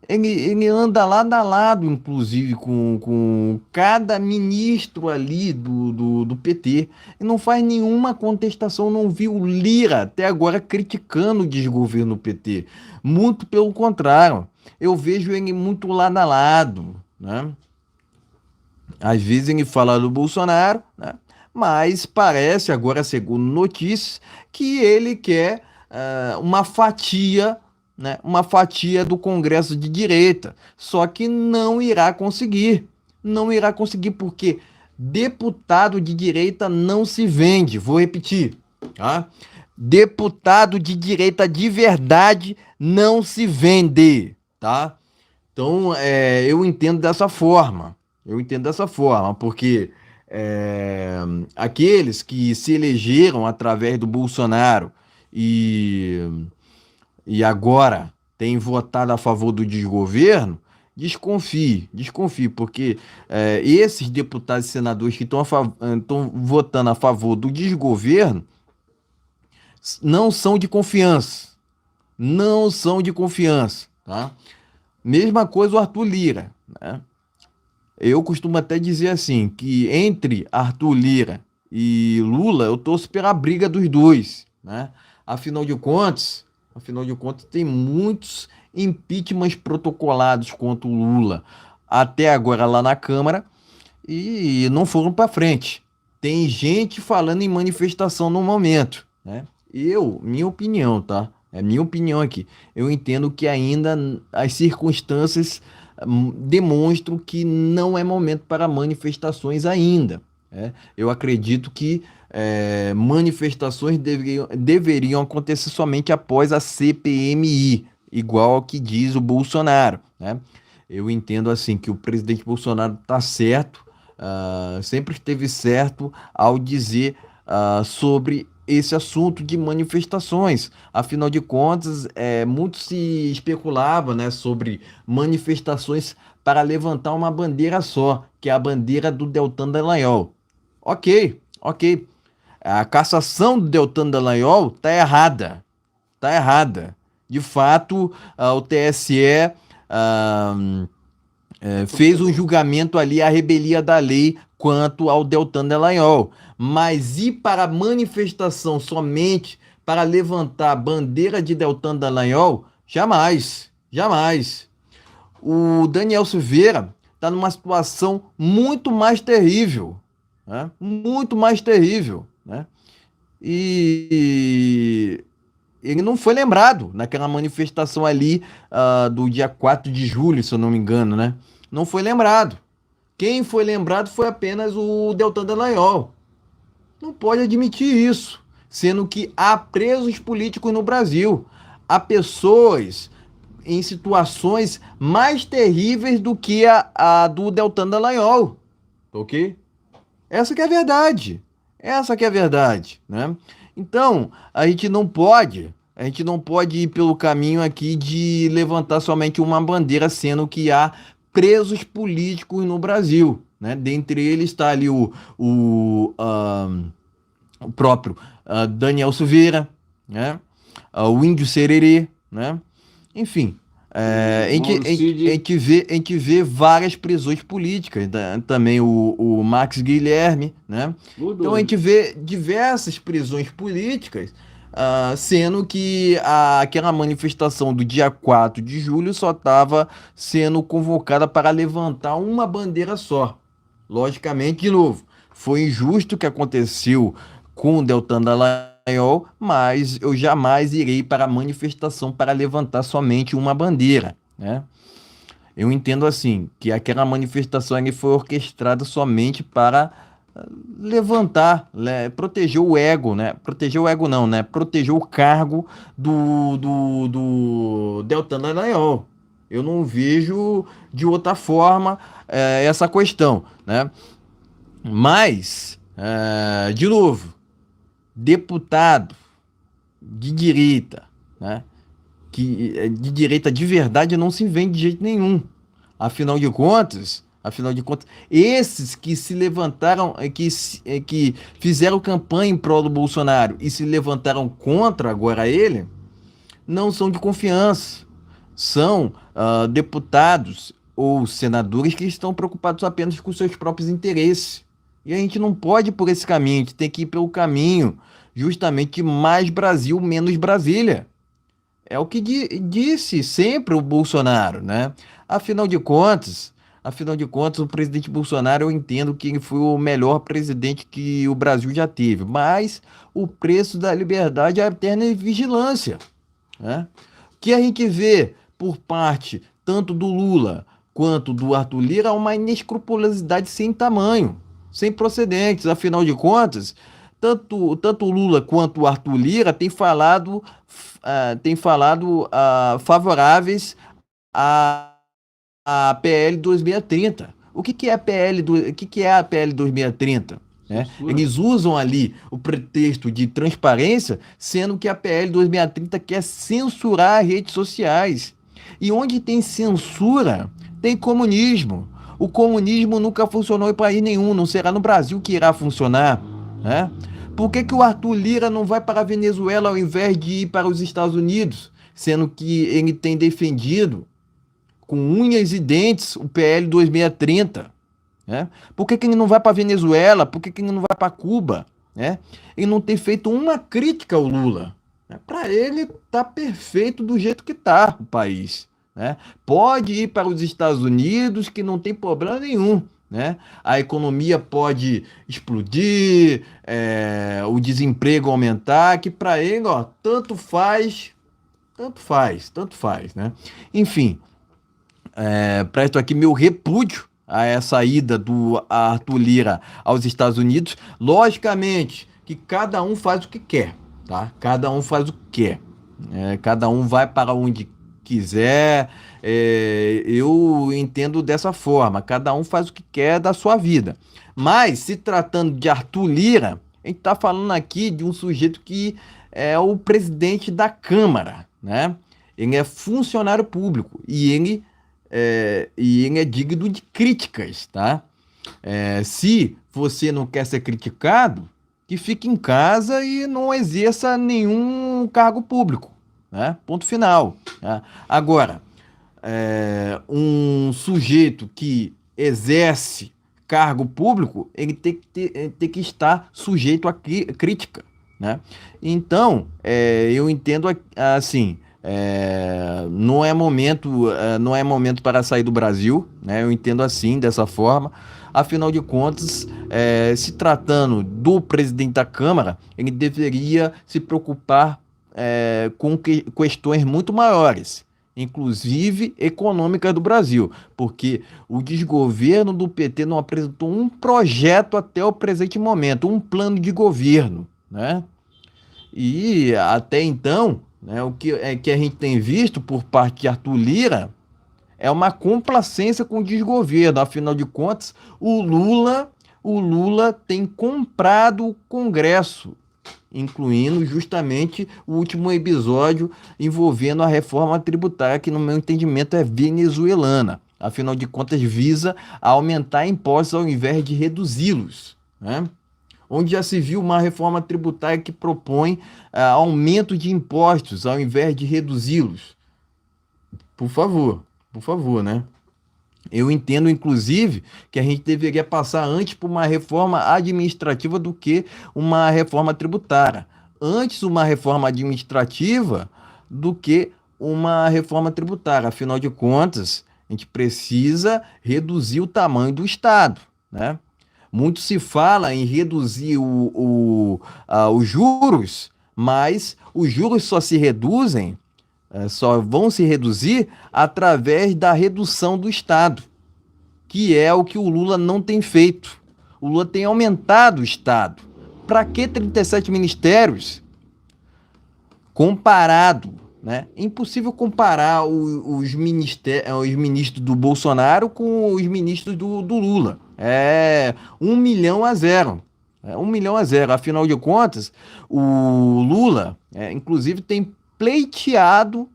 Ele anda lado a lado, inclusive, com cada ministro ali do PT. E não faz nenhuma contestação, não vi o Lira até agora criticando o desgoverno do PT. Muito pelo contrário, eu vejo ele muito lado a lado, né? Às vezes ele fala do Bolsonaro, né? Mas parece, agora segundo notícias, que ele quer uma fatia, né, uma fatia do Congresso de direita, só que não irá conseguir porque deputado de direita não se vende, vou repetir, tá? Deputado de direita de verdade não se vende, tá? Então, eu entendo dessa forma, porque aqueles que se elegeram através do Bolsonaro e agora têm votado a favor do desgoverno, desconfie, porque esses deputados e senadores que estão votando a favor do desgoverno não são de confiança, não são de confiança, tá? Mesma coisa o Arthur Lira, né? Eu costumo até dizer assim, que entre Arthur Lira e Lula, eu torço pela briga dos dois, né? Afinal de contas, tem muitos impeachments protocolados contra o Lula até agora lá na Câmara e não foram para frente. Tem gente falando em manifestação no momento, né? Minha opinião, tá? É minha opinião aqui. Eu entendo que ainda as circunstâncias demonstram que não é momento para manifestações ainda, né? Eu acredito que manifestações deveriam acontecer somente após a CPMI, igual ao que diz o Bolsonaro, né? Eu entendo assim que o presidente Bolsonaro está certo, sempre esteve certo ao dizer sobre esse assunto de manifestações. Afinal de contas, muito se especulava, né, sobre manifestações para levantar uma bandeira só, que é a bandeira do Deltan Dallagnol. Ok, ok. A cassação do Deltan Dallagnol tá errada. Tá errada. De fato, o TSE fez um julgamento ali, a rebelia da lei quanto ao Deltan Dallagnol. Mas ir para a manifestação somente para levantar a bandeira de Deltan Dallagnol? Jamais, jamais. O Daniel Silveira está numa situação muito mais terrível, né? Muito mais terrível, né? E ele não foi lembrado naquela manifestação ali do dia 4 de julho, se eu não me engano, né? Não foi lembrado. Quem foi lembrado foi apenas o Deltan Dallagnol. Não pode admitir isso, sendo que há presos políticos no Brasil. Há pessoas em situações mais terríveis do que a do Deltan Dallagnol, ok? Essa que é a verdade. Essa que é a verdade, né? Então, a gente não pode ir pelo caminho aqui de levantar somente uma bandeira, sendo que há presos políticos no Brasil, né? Dentre eles está ali o próprio Daniel Silveira, né? O Índio Sererê, né? Enfim, a gente vê várias prisões políticas, né? Também o Max Guilherme, né? Então a gente vê diversas prisões políticas, sendo que aquela manifestação do dia 4 de julho só estava sendo convocada para levantar uma bandeira só. Logicamente, de novo, foi injusto o que aconteceu com o Deltan Dallagnol, mas eu jamais irei para a manifestação para levantar somente uma bandeira, né? Eu entendo assim, que aquela manifestação ali foi orquestrada somente para levantar, proteger o ego, né? Proteger o ego não, né? Proteger o cargo do Deltan Dallagnol. Eu não vejo de outra forma essa questão, né? Mas, de novo, deputado de direita, né? Que de direita de verdade não se vende de jeito nenhum. Afinal de contas, esses que se levantaram, que fizeram campanha em prol do Bolsonaro e se levantaram contra agora ele, não são de confiança. São deputados ou senadores que estão preocupados apenas com seus próprios interesses. E a gente não pode ir por esse caminho, a gente tem que ir pelo caminho justamente mais Brasil, menos Brasília. É o que disse sempre o Bolsonaro, né? Afinal de contas, o presidente Bolsonaro, eu entendo que ele foi o melhor presidente que o Brasil já teve, mas o preço da liberdade é a eterna vigilância, né? O que a gente vê por parte tanto do Lula quanto do Arthur Lira é uma inescrupulosidade sem tamanho, sem procedentes. Afinal de contas, tanto o Lula quanto o Arthur Lira têm falado favoráveis à PL 2630. O que é a PL o que é a PL 2630? Né? Eles usam ali o pretexto de transparência, sendo que a PL 2630 quer censurar as redes sociais. E onde tem censura, tem comunismo. O comunismo nunca funcionou em país nenhum, não será no Brasil que irá funcionar, né? Por que que o Arthur Lira não vai para a Venezuela ao invés de ir para os Estados Unidos, sendo que ele tem defendido com unhas e dentes o PL 2630, né? Por que que ele não vai para a Venezuela? Por que que ele não vai para Cuba, né? Ele não tem feito uma crítica ao Lula. Para ele tá perfeito do jeito que tá o país, né? Pode ir para os Estados Unidos que não tem problema nenhum, né? A economia pode explodir, o desemprego aumentar, que para ele, ó, tanto faz, né? Enfim, presto aqui meu repúdio a essa ida do Arthur Lira aos Estados Unidos. Logicamente que cada um faz o que quer, tá? Cada um faz o que quer. Cada um vai para onde quiser. Eu entendo dessa forma. Cada um faz o que quer da sua vida. Mas, se tratando de Arthur Lira, a gente está falando aqui de um sujeito que é o presidente da Câmara, né? Ele é funcionário público e ele é digno de críticas, tá? Se você não quer ser criticado, que fique em casa e não exerça nenhum cargo público, né? Ponto final, né? Agora, um sujeito que exerce cargo público, ele tem que estar sujeito a crítica, né? Então, eu entendo assim, não é momento para sair do Brasil, né? Eu entendo assim, dessa forma. Afinal de contas, se tratando do presidente da Câmara, ele deveria se preocupar com questões muito maiores, inclusive econômicas do Brasil, porque o desgoverno do PT não apresentou um projeto até o presente momento, um plano de governo, né? E até então, né, o que a gente tem visto por parte de Arthur Lira é uma complacência com o desgoverno. Afinal de contas, o Lula tem comprado o Congresso, incluindo justamente o último episódio envolvendo a reforma tributária, que no meu entendimento é venezuelana. Afinal de contas, visa aumentar impostos ao invés de reduzi-los, né? Onde já se viu uma reforma tributária que propõe aumento de impostos ao invés de reduzi-los. Por favor, né? Eu entendo, inclusive, que a gente deveria passar antes por uma reforma administrativa do que uma reforma tributária. Antes uma reforma administrativa do que uma reforma tributária. Afinal de contas, a gente precisa reduzir o tamanho do Estado, né? Muito se fala em reduzir os juros, mas os juros só vão se reduzir através da redução do Estado, que é o que o Lula não tem feito. O Lula tem aumentado o Estado. Para que 37 ministérios? Comparado, né? É impossível comparar os ministros do Bolsonaro com os ministros do Lula. 1.000.000. 1.000.000. Afinal de contas, o Lula, inclusive, tem pleiteado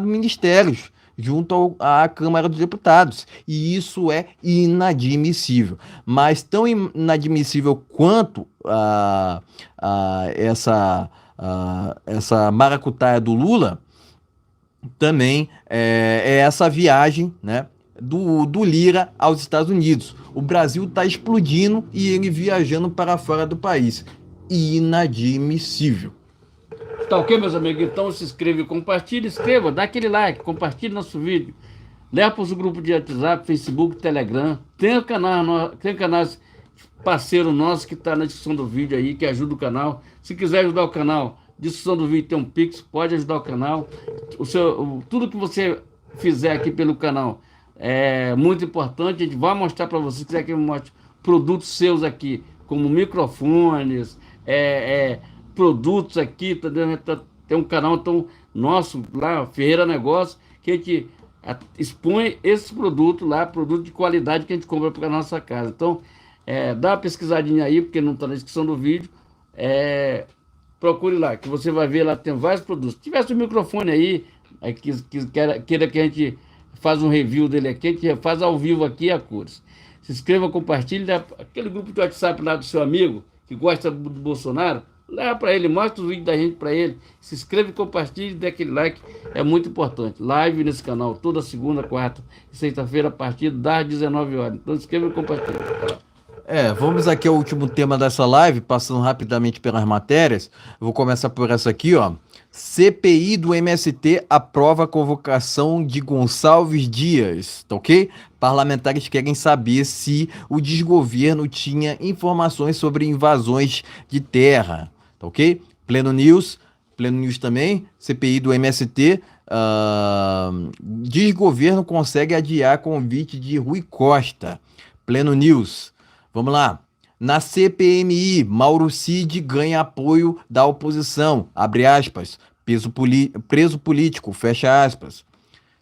ministérios junto à Câmara dos Deputados. E isso é inadmissível. Mas tão inadmissível quanto essa maracutaia do Lula, também é essa viagem, né, do Lira aos Estados Unidos. O Brasil está explodindo e ele viajando para fora do país. Inadmissível. Tá ok, meus amigos? Então se inscreva, compartilhe, inscreva, dá aquele like, compartilhe nosso vídeo. Leva para os grupos de WhatsApp, Facebook, Telegram. Tem canais parceiro nosso que está na descrição do vídeo aí, que ajuda o canal. Se quiser ajudar o canal, descrição do vídeo tem um Pix, pode ajudar o canal. Tudo que você fizer aqui pelo canal é muito importante. A gente vai mostrar para você, se quiser que eu mostre produtos seus aqui, como microfones, produtos aqui, tem um canal então, nosso lá, Ferreira Negócio, que a gente expõe esses produtos lá, produto de qualidade que a gente compra para a nossa casa. Então, dá uma pesquisadinha aí, porque não está na descrição do vídeo, procure lá, que você vai ver lá, tem vários produtos. Se tivesse um microfone aí, queira que a gente faz um review dele aqui, a gente faz ao vivo aqui a cores. Se inscreva, compartilhe, aquele grupo de WhatsApp lá do seu amigo, que gosta do Bolsonaro, leva para ele, mostra o vídeo da gente para ele, se inscreva, compartilhe, dê aquele like, é muito importante. Live nesse canal, toda segunda, quarta e sexta-feira, a partir das 19 horas. Então se inscreva e compartilhe. Vamos aqui ao último tema dessa live, passando rapidamente pelas matérias. Eu vou começar por essa aqui, ó. CPI do MST aprova a convocação de Gonçalves Dias, tá ok? Parlamentares querem saber se o desgoverno tinha informações sobre invasões de terra, tá ok? Pleno News também, CPI do MST, desgoverno consegue adiar convite de Rui Costa. Pleno News. Vamos lá. Na CPMI, Mauro Cid ganha apoio da oposição, abre aspas, preso político, fecha aspas.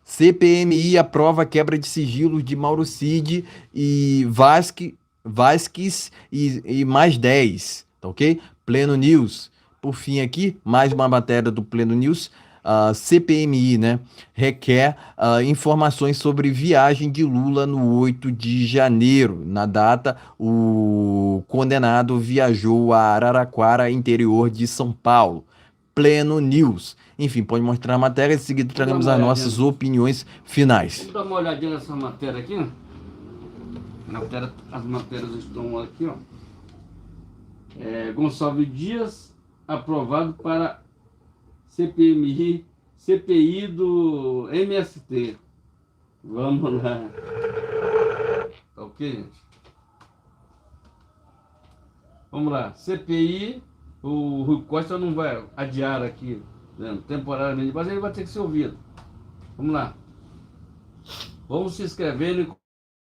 CPMI aprova a quebra de sigilos de Mauro Cid e Vasquez e mais 10, tá ok? Pleno News. Por fim aqui, mais uma matéria do Pleno News. CPMI, né, requer informações sobre viagem de Lula no 8 de janeiro. Na data, o condenado viajou a Araraquara, interior de São Paulo. Pleno News. Enfim, pode mostrar a matéria, em seguida traremos as nossas opiniões finais. Vamos dar uma olhadinha nessa matéria aqui. As matérias estão aqui, ó. Gonçalves Dias, aprovado para CPI do MST. Vamos lá. Tá ok, gente? Vamos lá. CPI, o Rui Costa não vai adiar aqui, né, temporariamente, mas ele vai ter que ser ouvido. Vamos lá. Vamos se inscrevendo,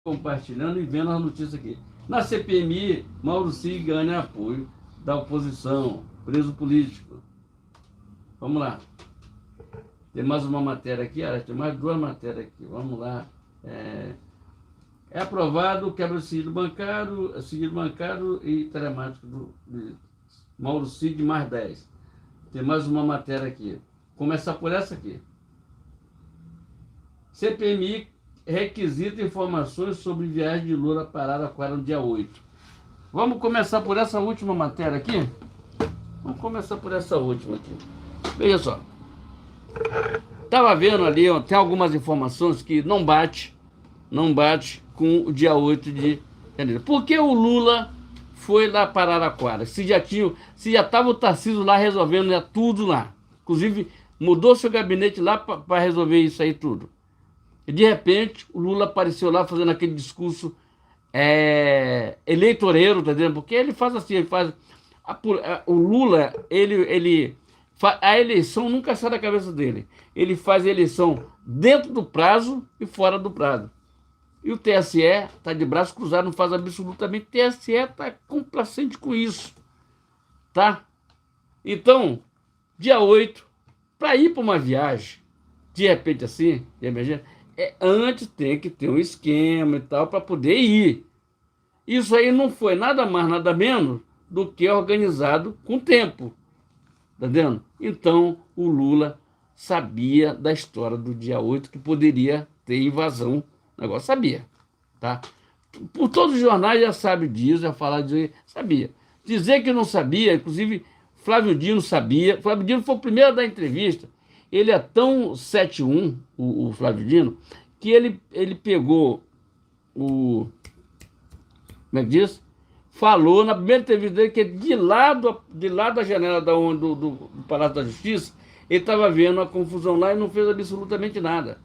compartilhando e vendo as notícias aqui. Na CPMI, Mauro Cid ganha apoio da oposição, preso político. Vamos lá. Tem mais uma matéria aqui, tem mais duas matérias aqui. Vamos lá. É aprovado o quebra de sigilo bancário e telemático de Mauro Cid mais 10. Tem mais uma matéria aqui. Vou começar por essa aqui. CPMI requisita informações sobre viagem de Lula para Araraquara no dia 8. Vamos começar por essa última matéria aqui? Vamos começar por essa última aqui. Veja só. Estava vendo ali, ó, tem algumas informações que não bate com o dia 8 de janeiro. Por que o Lula foi lá para Araraquara? Se já estava o Tarcísio lá resolvendo tudo lá. Inclusive, mudou seu gabinete lá para resolver isso aí tudo. E de repente, o Lula apareceu lá fazendo aquele discurso eleitoreiro, tá entendendo? Porque ele faz assim, o Lula, a eleição nunca sai da cabeça dele. Ele faz a eleição dentro do prazo e fora do prazo. E o TSE está de braço cruzado, não faz absolutamente. O TSE está complacente com isso. Tá? Então, dia 8, para ir para uma viagem, de repente assim, de emergência, antes tem que ter um esquema e tal para poder ir. Isso aí não foi nada mais, nada menos do que organizado com tempo. Tá vendo? Então, o Lula sabia da história do dia 8, que poderia ter invasão. O negócio sabia, tá? Por todos os jornais já sabe disso, já falaram disso, sabia. Dizer que não sabia, inclusive Flávio Dino sabia. Flávio Dino foi o primeiro a dar entrevista. Ele é tão 7-1, o Flávio Dino, que ele pegou como é que diz? Falou na primeira entrevista dele que de lá da janela do Palácio da Justiça, ele estava vendo a confusão lá e não fez absolutamente nada.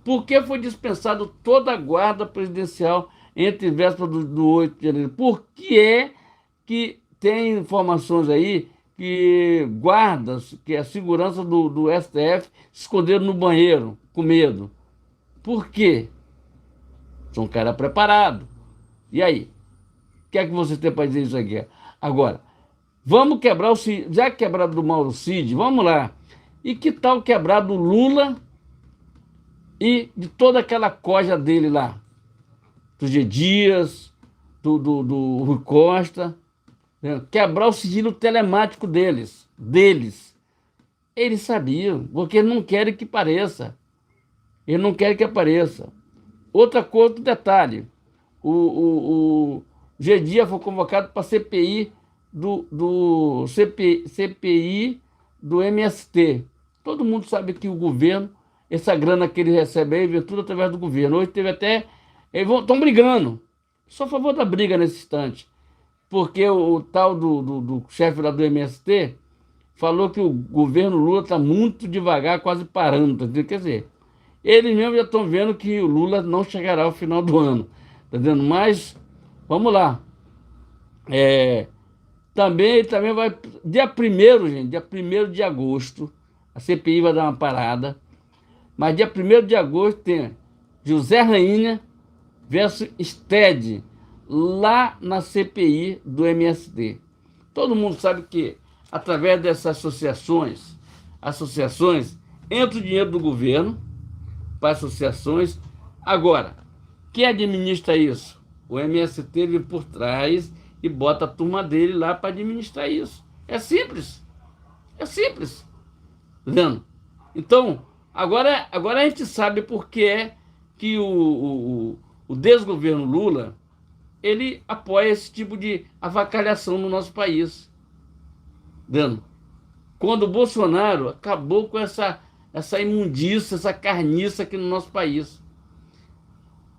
Por que foi dispensado toda a guarda presidencial entre véspera do 8 de janeiro? Por que é que tem informações aí que guardas, que é a segurança do STF, se esconderam no banheiro com medo? Por quê? São um cara preparado. E aí? O que é que você tem para dizer isso aqui? Agora, vamos quebrar já quebrado do Mauro Cid, vamos lá. E que tal quebrar do Lula e de toda aquela coja dele lá? Do G. Dias, do Rui Costa. Né? Quebrar o sigilo telemático deles. Eles sabiam, porque não querem que pareça. Ele não quer que apareça. Outro detalhe, o G. Dia foi convocado para CPI CPI do MST. Todo mundo sabe que o governo, essa grana que ele recebe aí, vem tudo através do governo. Hoje teve até. Eles estão brigando. Sou a favor da briga nesse instante. Porque o tal do chefe lá do MST falou que o governo Lula está muito devagar, quase parando. Tá entendendo? Quer dizer, eles mesmos já estão vendo que o Lula não chegará ao final do ano. Tá entendendo? Mas, vamos lá. Também vai. Dia 1º, gente, dia 1º de agosto, a CPI vai dar uma parada. Mas dia 1º de agosto tem José Rainha versus Sted, lá na CPI do MST. Todo mundo sabe que, através dessas associações, entra o dinheiro do governo para associações. Agora, quem administra isso? O MST vem por trás e bota a turma dele lá para administrar isso. É simples. É simples. Tá vendo? Então, agora a gente sabe por que é que o desgoverno Lula ele apoia esse tipo de avacalhação no nosso país. Vendo? Quando o Bolsonaro acabou com essa imundícia, essa carniça aqui no nosso país.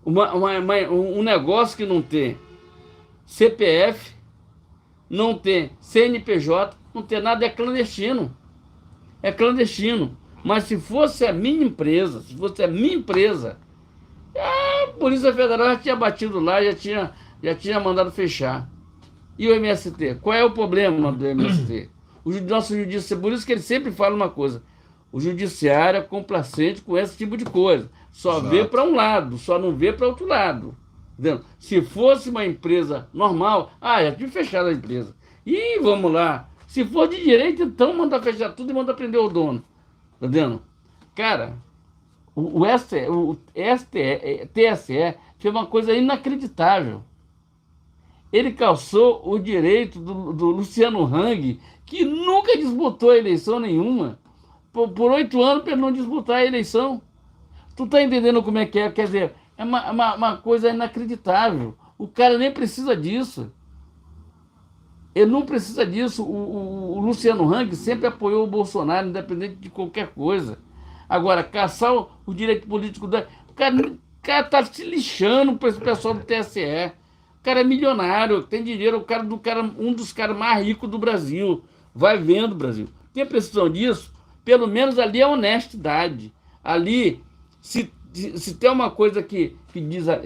Um negócio que não tem CPF, não tem CNPJ, não tem nada, é clandestino. É clandestino. Mas se fosse a minha empresa, a Polícia Federal já tinha batido lá, já tinha mandado fechar. E o MST? Qual é o problema do MST? O nosso judiciário, por isso que ele sempre fala uma coisa: o judiciário é complacente com esse tipo de coisa. Só Exato. Vê para um lado, só não vê para outro lado. Entendeu? Se fosse uma empresa normal, já tinha fechado a empresa. E vamos lá. Se for de direito, então manda fechar tudo e manda prender o dono. Tá vendo? Cara, o TSE fez uma coisa inacreditável. Ele calçou o direito do Luciano Hang, que nunca disputou eleição nenhuma, por 8 anos para ele não disputar a eleição. Tu tá entendendo como é que é? Quer dizer, é uma coisa inacreditável. O cara nem precisa disso. Ele não precisa disso. O Luciano Hang sempre apoiou o Bolsonaro, independente de qualquer coisa. Agora, caçar o direito político da. O cara tá se lixando para esse pessoal do TSE. O cara é milionário, tem dinheiro, um dos caras mais ricos do Brasil. Vai vendo, Brasil. Tem precisão disso? Pelo menos ali é honestidade. Ali, se tem uma coisa que diz a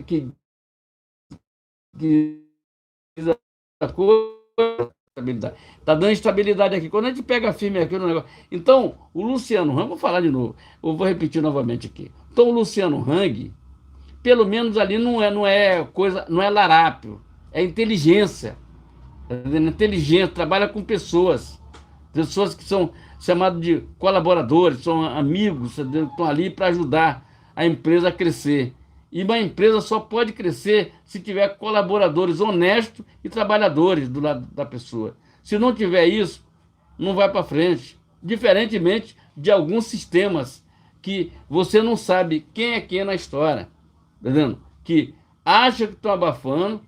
coisa, estabilidade. Tá dando estabilidade aqui. Quando a gente pega firme aqui no negócio. Então, o Luciano Hang, vou falar de novo, eu vou repetir novamente aqui. Então, o Luciano Hang, pelo menos ali não é coisa, não é larápio, é inteligência. Inteligente, trabalha com pessoas que são chamados de colaboradores, são amigos, estão ali para ajudar a empresa a crescer. E uma empresa só pode crescer se tiver colaboradores honestos e trabalhadores do lado da pessoa. Se não tiver isso, não vai para frente. Diferentemente de alguns sistemas que você não sabe quem é na história. Entendendo? Que acha que estão abafando.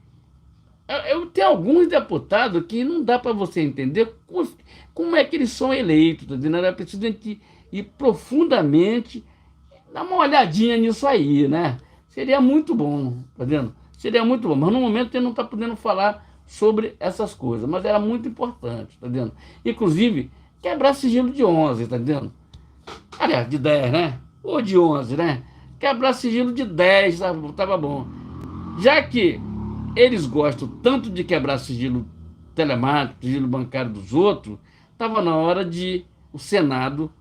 Eu tenho alguns deputados que não dá para você entender como é que eles são eleitos. Tá entendendo? É preciso ir profundamente, dar uma olhadinha nisso aí, né? Seria muito bom, tá vendo? Seria muito bom. Mas no momento ele não está podendo falar sobre essas coisas. Mas era muito importante, tá vendo? Inclusive, quebrar sigilo de 11, tá vendo? Aliás, de 10, né? Ou de 11, né? Quebrar sigilo de 10, tava bom. Já que eles gostam tanto de quebrar sigilo telemático, sigilo bancário dos outros, tava na hora de o Senado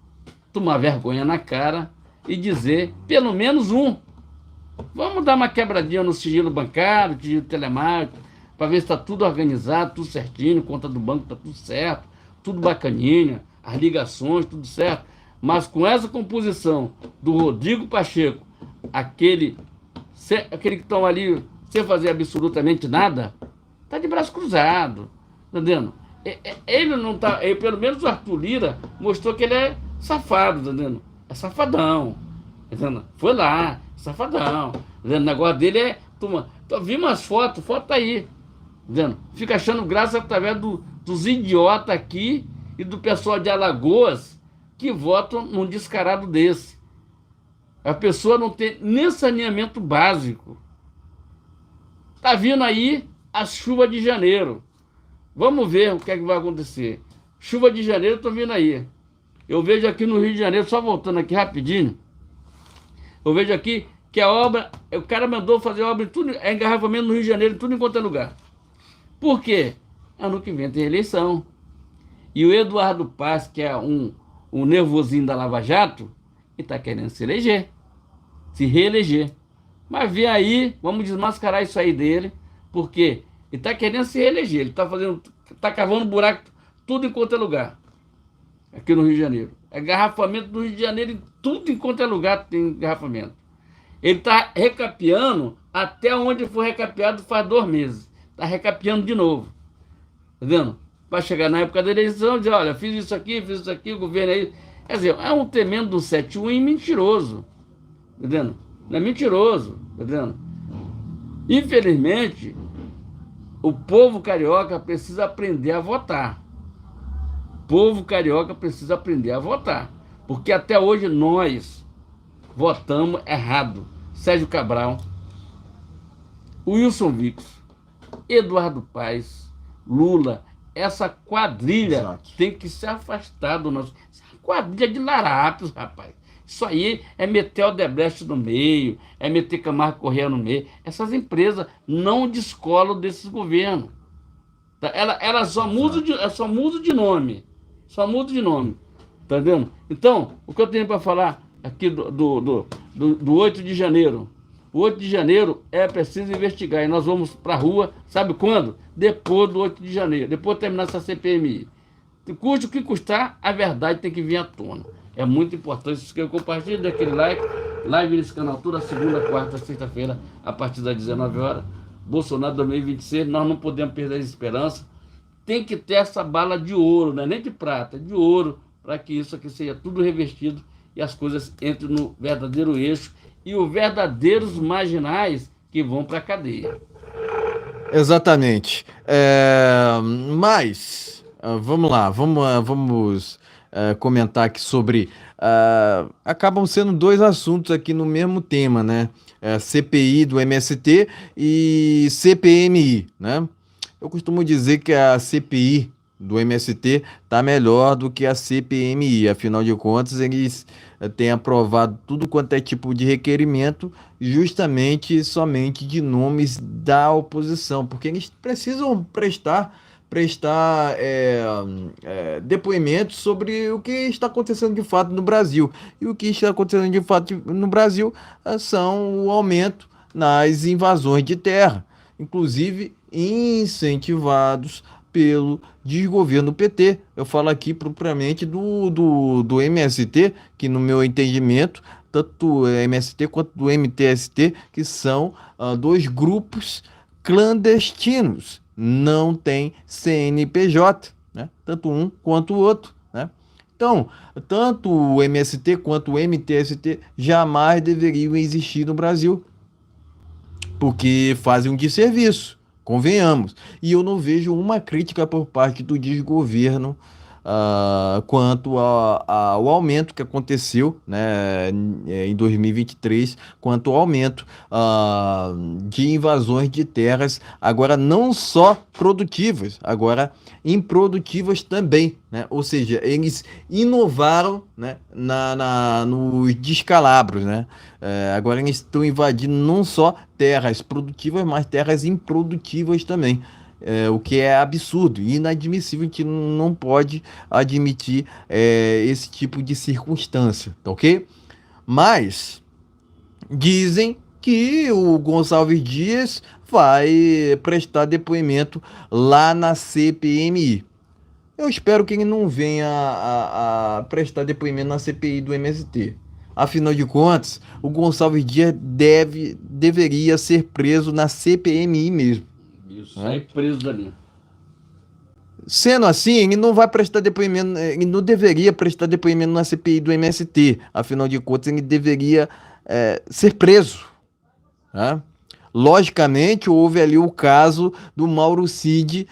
tomar vergonha na cara e dizer, pelo menos vamos dar uma quebradinha no sigilo bancário, sigilo telemático, para ver se está tudo organizado, tudo certinho, conta do banco está tudo certo, tudo bacaninha, as ligações, tudo certo. Mas com essa composição do Rodrigo Pacheco, aquele que estão ali sem fazer absolutamente nada, tá de braço cruzado, entendendo? Ele não tá, pelo menos o Arthur Lira mostrou que ele é safado, entendendo? É safadão. Entendeu? Foi lá, safadão. Entendeu? O negócio dele é. Vi umas fotos, foto tá aí. Entendeu? Fica achando graça através dos idiotas aqui e do pessoal de Alagoas que votam num descarado desse. A pessoa não tem nem saneamento básico. Tá vindo aí a chuva de janeiro. Vamos ver o que é que vai acontecer. Chuva de janeiro, tô vindo aí. Eu vejo aqui no Rio de Janeiro, só voltando aqui rapidinho, eu vejo aqui que a obra, o cara mandou fazer obra em tudo, engarrafamento no Rio de Janeiro, em tudo enquanto é lugar. Por quê? Ano que vem tem eleição. E o Eduardo Paes, que é um nervosinho da Lava Jato, ele tá querendo se eleger, se reeleger. Mas vem aí, vamos desmascarar isso aí dele, porque ele tá querendo se reeleger, ele tá cavando buraco tudo enquanto é lugar. Aqui no Rio de Janeiro. É engarrafamento do Rio de Janeiro, em tudo enquanto é lugar tem engarrafamento. Ele está recapeando até onde foi recapeado faz 2 meses. Está recapeando de novo. Tá vendo? Vai chegar na época da eleição e dizer, olha, fiz isso aqui, o governo aí. Quer dizer, é um tremendo 7-1 e mentiroso. Tá vendo? Não é mentiroso. Tá vendo? Infelizmente, o povo carioca precisa aprender a votar. O povo carioca precisa aprender a votar. Porque até hoje nós votamos errado. Sérgio Cabral, Wilson Witzel, Eduardo Paes, Lula, essa quadrilha Exato. tem que se afastar do nosso. Essa quadrilha de larápios, rapaz. Isso aí é meter o Odebrecht no meio, é meter Camargo Corrêa no meio. Essas empresas não descolam desses governos. Tá? Ela só muda de nome. Só muda de nome. Tá vendo? Então, o que eu tenho para falar aqui do 8 de janeiro. O 8 de janeiro é preciso investigar. E nós vamos para a rua, sabe quando? Depois do 8 de janeiro. Depois de terminar essa CPMI. Custe o que custar, a verdade tem que vir à tona. É muito importante. Se inscreva, compartilhe, dê aquele like. Live nesse canal toda segunda, quarta, sexta-feira, a partir das 19 horas. Bolsonaro 2026, nós não podemos perder a esperança. Tem que ter essa bala de ouro, não é nem de prata, é de ouro, para que isso aqui seja tudo revestido e as coisas entrem no verdadeiro eixo e os verdadeiros marginais que vão para a cadeia. Exatamente. Mas, vamos lá, vamos comentar aqui sobre. Acabam sendo 2 assuntos aqui no mesmo tema, né? CPI do MST e CPMI, né? Eu costumo dizer que a CPI do MST está melhor do que a CPMI, afinal de contas, eles têm aprovado tudo quanto é tipo de requerimento, justamente somente de nomes da oposição, porque eles precisam prestar depoimentos sobre o que está acontecendo de fato no Brasil. E o que está acontecendo de fato no Brasil são o aumento nas invasões de terra, inclusive incentivados pelo desgoverno PT. Eu falo aqui propriamente do MST, que no meu entendimento, tanto o MST quanto do MTST, que são 2 grupos clandestinos, não tem CNPJ, né? Tanto um quanto o outro, né? Então, tanto o MST quanto o MTST jamais deveriam existir no Brasil, porque fazem um desserviço, convenhamos. E eu não vejo uma crítica por parte do desgoverno quanto ao aumento que aconteceu, né, em 2023, quanto ao aumento de invasões de terras, agora não só produtivas, agora improdutivas também, né? Ou seja, eles inovaram, né, nos descalabros, né? Agora eles estão invadindo não só terras produtivas, mas terras improdutivas também. O que é absurdo e inadmissível, a gente não pode admitir esse tipo de circunstância, tá ok? Mas dizem que o Gonçalves Dias vai prestar depoimento lá na CPMI. Eu espero que ele não venha a prestar depoimento na CPI do MST. Afinal de contas, o Gonçalves Dias deveria ser preso na CPMI mesmo. Isso, sai preso dali. Sendo assim, ele não vai prestar depoimento, ele não deveria prestar depoimento na CPI do MST. Afinal de contas, ele deveria ser preso. Tá? Logicamente, houve ali o caso do Mauro Cid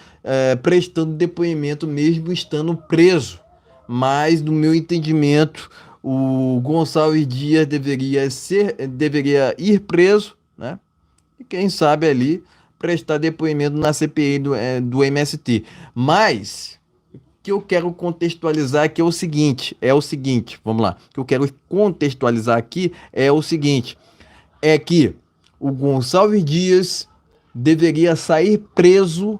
prestando depoimento mesmo estando preso. Mas, no meu entendimento, o Gonçalves Dias deveria ir preso, né? E quem sabe ali prestar depoimento na CPI do MST. Mas o que eu quero contextualizar aqui é o seguinte, vamos lá. O que eu quero contextualizar aqui é o seguinte, é que o Gonçalves Dias deveria sair preso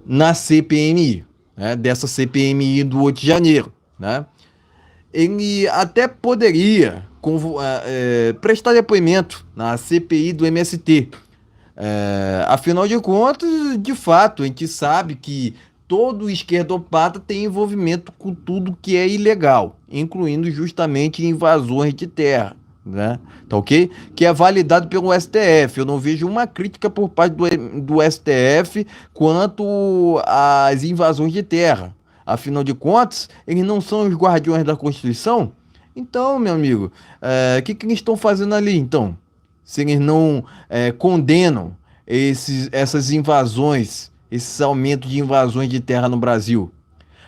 na CPMI, né, dessa CPMI do 8 de janeiro, né? Ele até poderia prestar depoimento na CPI do MST. Afinal de contas, de fato, a gente sabe que todo esquerdopata tem envolvimento com tudo que é ilegal, incluindo justamente invasões de terra, né? Tá ok? Que é validado pelo STF. Eu não vejo uma crítica por parte do STF quanto às invasões de terra. Afinal de contas, eles não são os guardiões da Constituição? Então, meu amigo, que eles estão fazendo ali, então? Se eles não condenam essas invasões, esses aumentos de invasões de terra no Brasil.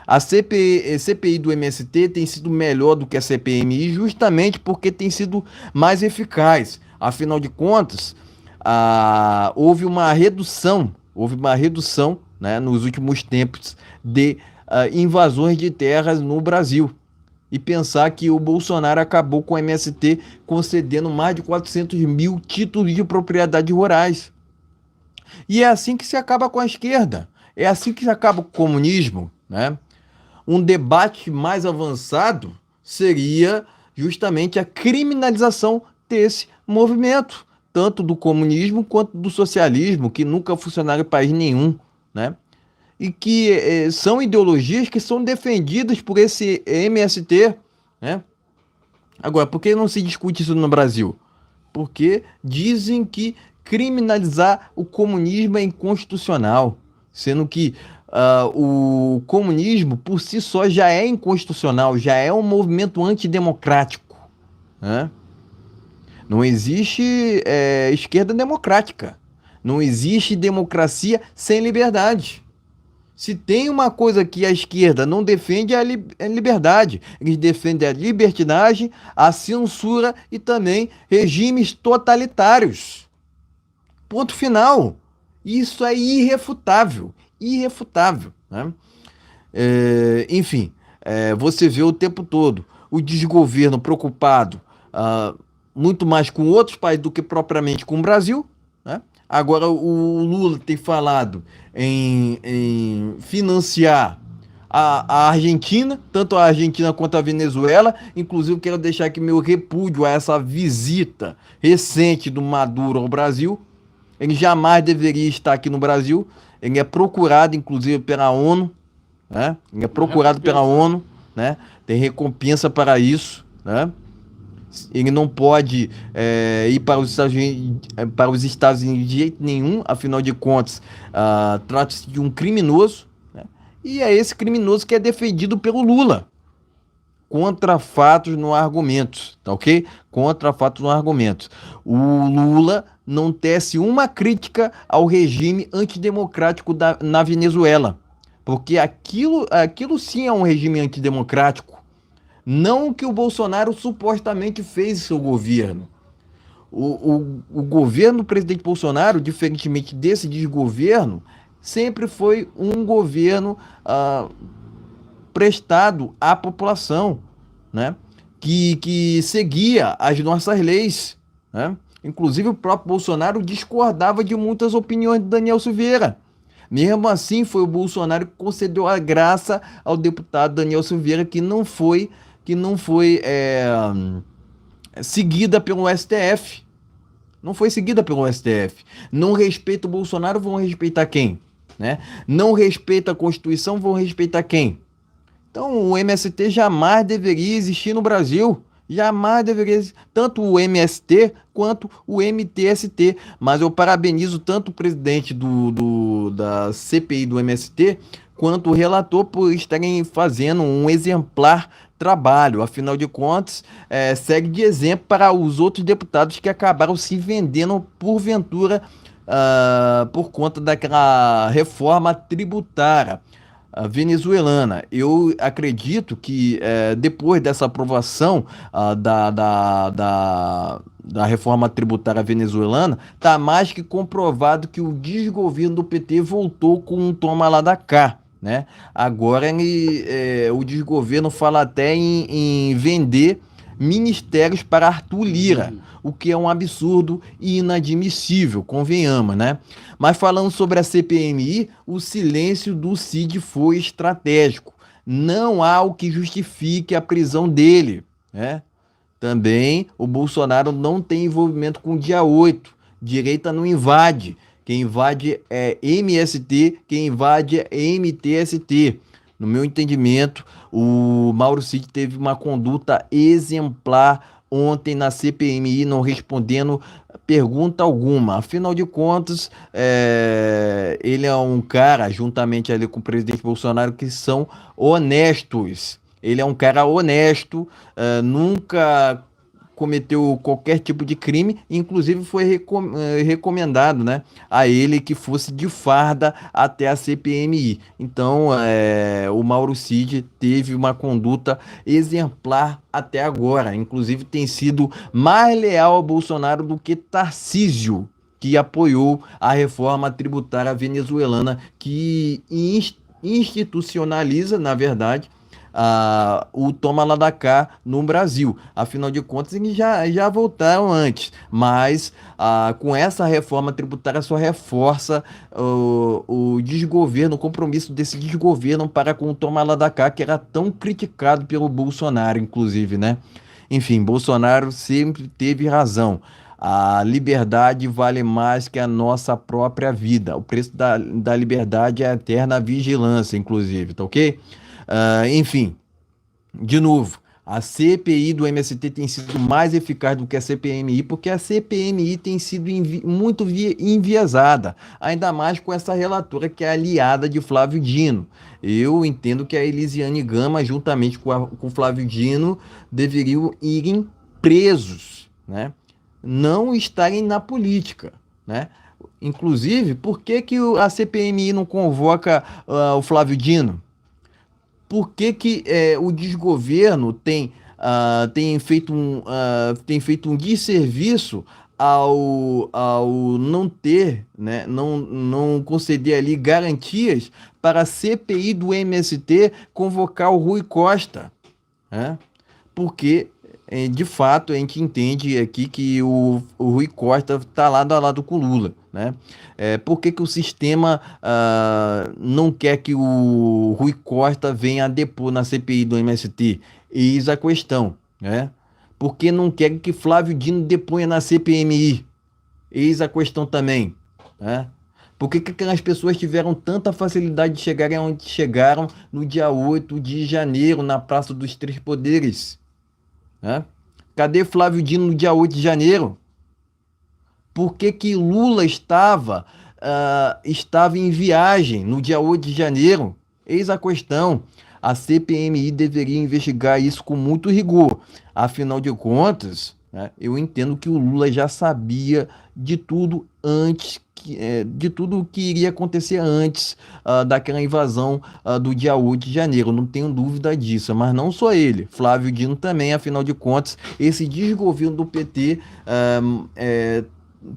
A CPI do MST tem sido melhor do que a CPMI justamente porque tem sido mais eficaz. Afinal de contas, houve uma redução, né, nos últimos tempos de invasões de terras no Brasil. E pensar que o Bolsonaro acabou com o MST concedendo mais de 400 mil títulos de propriedade rurais. E é assim que se acaba com a esquerda. É assim que se acaba com o comunismo, né? Um debate mais avançado seria justamente a criminalização desse movimento, tanto do comunismo quanto do socialismo, que nunca funcionaram em país nenhum, né? E que são ideologias que são defendidas por esse MST, né? Agora, por que não se discute isso no Brasil? Porque dizem que criminalizar o comunismo é inconstitucional, sendo que o comunismo por si só já é inconstitucional, já é um movimento antidemocrático, né? Não existe esquerda democrática, não existe democracia sem liberdade. Se tem uma coisa que a esquerda não defende é a liberdade. Eles defendem a libertinagem, a censura e também regimes totalitários. Ponto final. Isso é irrefutável. Irrefutável, né? Enfim, você vê o tempo todo o desgoverno preocupado muito mais com outros países do que propriamente com o Brasil, né? Agora o Lula tem falado em financiar a Argentina, tanto a Argentina quanto a Venezuela. Inclusive, quero deixar aqui meu repúdio a essa visita recente do Maduro ao Brasil. Ele jamais deveria estar aqui no Brasil. Ele é procurado, inclusive, pela ONU, né? Ele é procurado pela ONU, né? Tem recompensa para isso, né? Ele não pode ir para os Estados Unidos de jeito nenhum, afinal de contas, trata-se de um criminoso, né? E é esse criminoso que é defendido pelo Lula. Contra fatos, não há argumentos, tá ok? Contra fatos, não há argumentos. O Lula não tece uma crítica ao regime antidemocrático na Venezuela, porque aquilo sim é um regime antidemocrático. Não o que o Bolsonaro supostamente fez em seu governo. O governo do presidente Bolsonaro, diferentemente desse desgoverno, sempre foi um governo prestado à população, né? Que seguia as nossas leis, né? Inclusive o próprio Bolsonaro discordava de muitas opiniões de Daniel Silveira. Mesmo assim, foi o Bolsonaro que concedeu a graça ao deputado Daniel Silveira, que não foi seguida pelo STF. Não foi seguida pelo STF. Não respeita o Bolsonaro, vão respeitar quem? Né? Não respeita a Constituição, vão respeitar quem? Então, o MST jamais deveria existir no Brasil. Jamais deveria existir. Tanto o MST quanto o MTST. Mas eu parabenizo tanto o presidente da CPI do MST quanto o relator por estarem fazendo um exemplar trabalho. Afinal de contas, segue de exemplo para os outros deputados que acabaram se vendendo porventura por conta daquela reforma tributária venezuelana. Eu acredito que depois dessa aprovação da reforma tributária venezuelana, está mais que comprovado que o desgoverno do PT voltou com um toma lá da cá. Né? Agora o desgoverno fala até em vender ministérios para Arthur Lira, o que é um absurdo e inadmissível, convenhamos, né? Mas falando sobre a CPMI, o silêncio do Cid foi estratégico. Não há o que justifique a prisão dele, né? Também o Bolsonaro não tem envolvimento com o dia 8. Direita não invade. Quem invade é MST, quem invade é MTST. No meu entendimento, o Mauro Cid teve uma conduta exemplar ontem na CPMI, não respondendo pergunta alguma. Afinal de contas, ele é um cara, juntamente ali com o presidente Bolsonaro, que são honestos. Ele é um cara honesto, nunca cometeu qualquer tipo de crime, inclusive foi recomendado, né, a ele que fosse de farda até a CPMI. Então, o Mauro Cid teve uma conduta exemplar até agora, inclusive tem sido mais leal ao Bolsonaro do que Tarcísio, que apoiou a reforma tributária venezuelana, que institucionaliza, na verdade, o toma lá da cá no Brasil. Afinal de contas, eles já voltaram antes, mas com essa reforma tributária só reforça o desgoverno, o compromisso desse desgoverno para com o toma lá da cá, que era tão criticado pelo Bolsonaro, inclusive, né? Enfim, Bolsonaro sempre teve razão. A liberdade vale mais que a nossa própria vida. O preço da liberdade é a eterna vigilância, inclusive, tá ok? Enfim, de novo, a CPI do MST tem sido mais eficaz do que a CPMI, porque a CPMI tem sido muito enviesada, ainda mais com essa relatora que é aliada de Flávio Dino. Eu entendo que a Elisiane Gama, juntamente com Flávio Dino, deveriam irem presos, né? Não estarem na política, né? Inclusive, por que a CPMI não convoca o Flávio Dino? Por que o desgoverno tem feito um desserviço ao não ter, né, não conceder ali garantias para a CPI do MST convocar o Rui Costa, né? Porque, de fato, a gente entende aqui que o Rui Costa está lado a lado com o Lula, né? Por que o sistema não quer que o Rui Costa venha a depor na CPI do MST? Eis a questão, né? Por que não quer que Flávio Dino deponha na CPMI? Eis a questão também, né? Por que aquelas pessoas tiveram tanta facilidade de chegarem onde chegaram no dia 8 de janeiro, na Praça dos Três Poderes? Né? Cadê Flávio Dino no dia 8 de janeiro? Por que Lula estava em viagem no dia 8 de janeiro? Eis a questão. A CPMI deveria investigar isso com muito rigor. Afinal de contas, né, eu entendo que o Lula já sabia de tudo antes, de tudo o que iria acontecer antes daquela invasão do dia 8 de janeiro. Não tenho dúvida disso, mas não só ele. Flávio Dino também, afinal de contas, esse desgoverno do PT,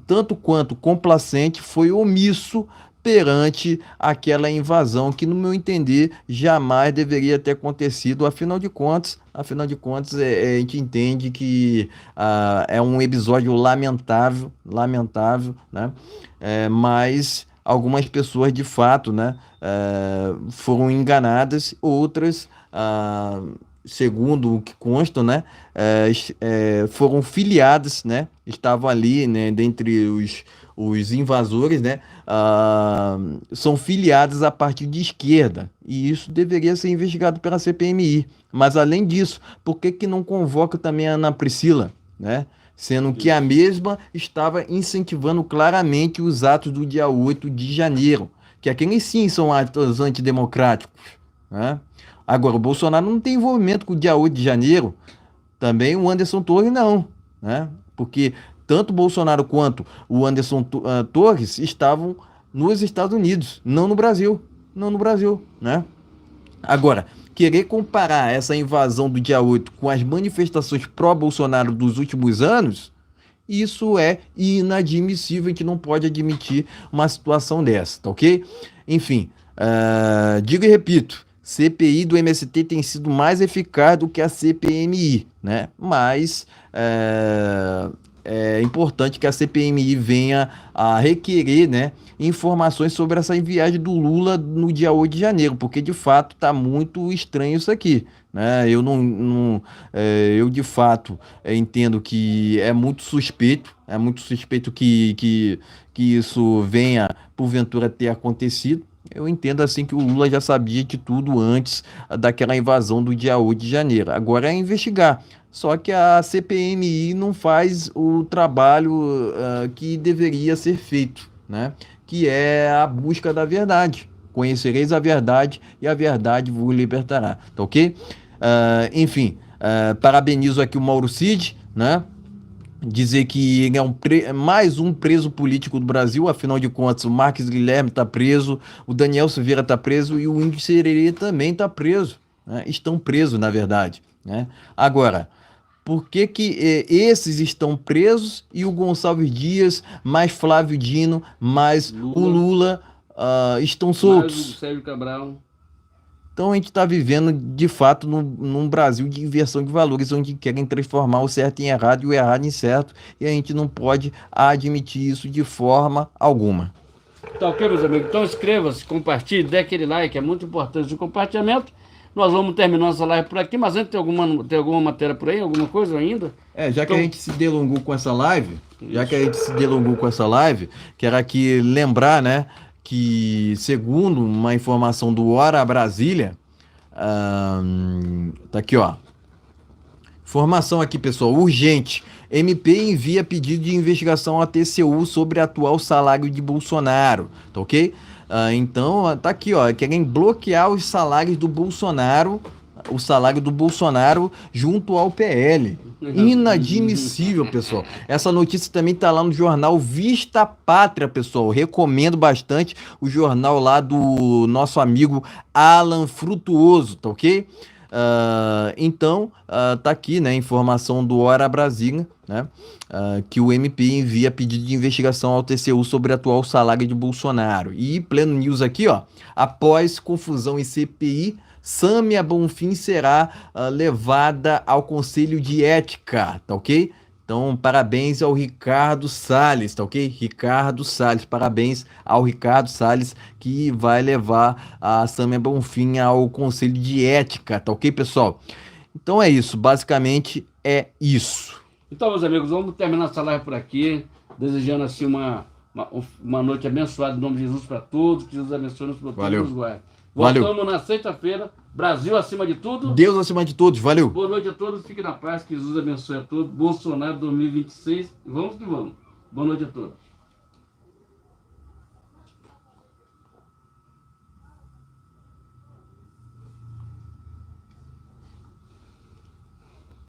tanto quanto complacente, foi omisso perante aquela invasão que, no meu entender, jamais deveria ter acontecido. Afinal de contas, a gente entende que é um episódio lamentável, né? Mas algumas pessoas, de fato, né, foram enganadas, outras, segundo o que consta, né, foram filiadas, né, estavam ali, né, dentre os invasores, né, são filiados a partir de esquerda, e isso deveria ser investigado pela CPMI. Mas, além disso, por que não convoca também a Ana Priscila, né? Sendo que a mesma estava incentivando claramente os atos do dia 8 de janeiro, que aqueles sim são atos antidemocráticos, né? Agora, o Bolsonaro não tem envolvimento com o dia 8 de janeiro, também o Anderson Torres não, né? Porque tanto o Bolsonaro quanto o Anderson Torres estavam nos Estados Unidos, não no Brasil, não no Brasil, né? Agora, querer comparar essa invasão do dia 8 com as manifestações pró-Bolsonaro dos últimos anos, isso é inadmissível, a gente não pode admitir uma situação dessa, tá ok? Enfim, digo e repito, CPI do MST tem sido mais eficaz do que a CPMI, né? Mas é importante que a CPMI venha a requerer, né, informações sobre essa viagem do Lula no dia 8 de janeiro, porque de fato está muito estranho isso aqui, né? Eu de fato entendo que é muito suspeito que isso venha porventura ter acontecido. Eu entendo assim que o Lula já sabia de tudo antes daquela invasão do dia 8 de janeiro. Agora é investigar. Só que a CPMI não faz o trabalho que deveria ser feito, né? Que é a busca da verdade. Conhecereis a verdade e a verdade vos libertará, tá ok? Enfim, parabenizo aqui o Mauro Cid, né? Dizer que ele é mais um preso político do Brasil, afinal de contas, o Marques Guilherme está preso, o Daniel Silveira está preso e o Índio Sererê também está preso, né? Estão presos, na verdade, né? Agora, por que que esses estão presos e o Gonçalves Dias, mais Flávio Dino, mais o Lula estão Mais o soltos? Sérgio Cabral. Então a gente está vivendo, de fato, num Brasil de inversão de valores, onde querem transformar o certo em errado e o errado em certo, e a gente não pode admitir isso de forma alguma. Tá ok, meus amigos? Então inscreva-se, compartilhe, dê aquele like, é muito importante o compartilhamento. Nós vamos terminar nossa live por aqui, mas antes tem alguma matéria por aí, alguma coisa ainda? Já que Então, a gente se delongou com essa live, quero aqui lembrar, né, que segundo uma informação do Hora Brasília, tá aqui, ó. Informação aqui, pessoal, urgente. MP envia pedido de investigação à TCU sobre atual salário de Bolsonaro, tá ok? Então, tá aqui, ó, querem bloquear os salários do Bolsonaro, o salário do Bolsonaro junto ao PL. Inadmissível, pessoal. Essa notícia também tá lá no jornal Vista Pátria, pessoal. Recomendo bastante o jornal lá do nosso amigo Alan Frutuoso, tá ok? Então, tá aqui, né, informação do Hora Brasília, né, que o MP envia pedido de investigação ao TCU sobre atual salário de Bolsonaro. E pleno news aqui, ó, após confusão em CPI, Sâmia Bonfim será levada ao Conselho de Ética, tá ok? Então, parabéns ao Ricardo Salles, tá ok? Ricardo Salles, parabéns ao Ricardo Salles, que vai levar a Sâmia Bonfim ao Conselho de Ética, tá ok, pessoal? Então é isso, basicamente é isso. Então, meus amigos, vamos terminar essa live por aqui, desejando assim uma noite abençoada em nome de Jesus para todos, que Jesus abençoe nos proteja e nos guarde. Voltamos na sexta-feira, Brasil acima de tudo. Deus acima de todos, valeu. Boa noite a todos, fiquem na paz, que Jesus abençoe a todos. Bolsonaro 2026, vamos que vamos. Boa noite a todos.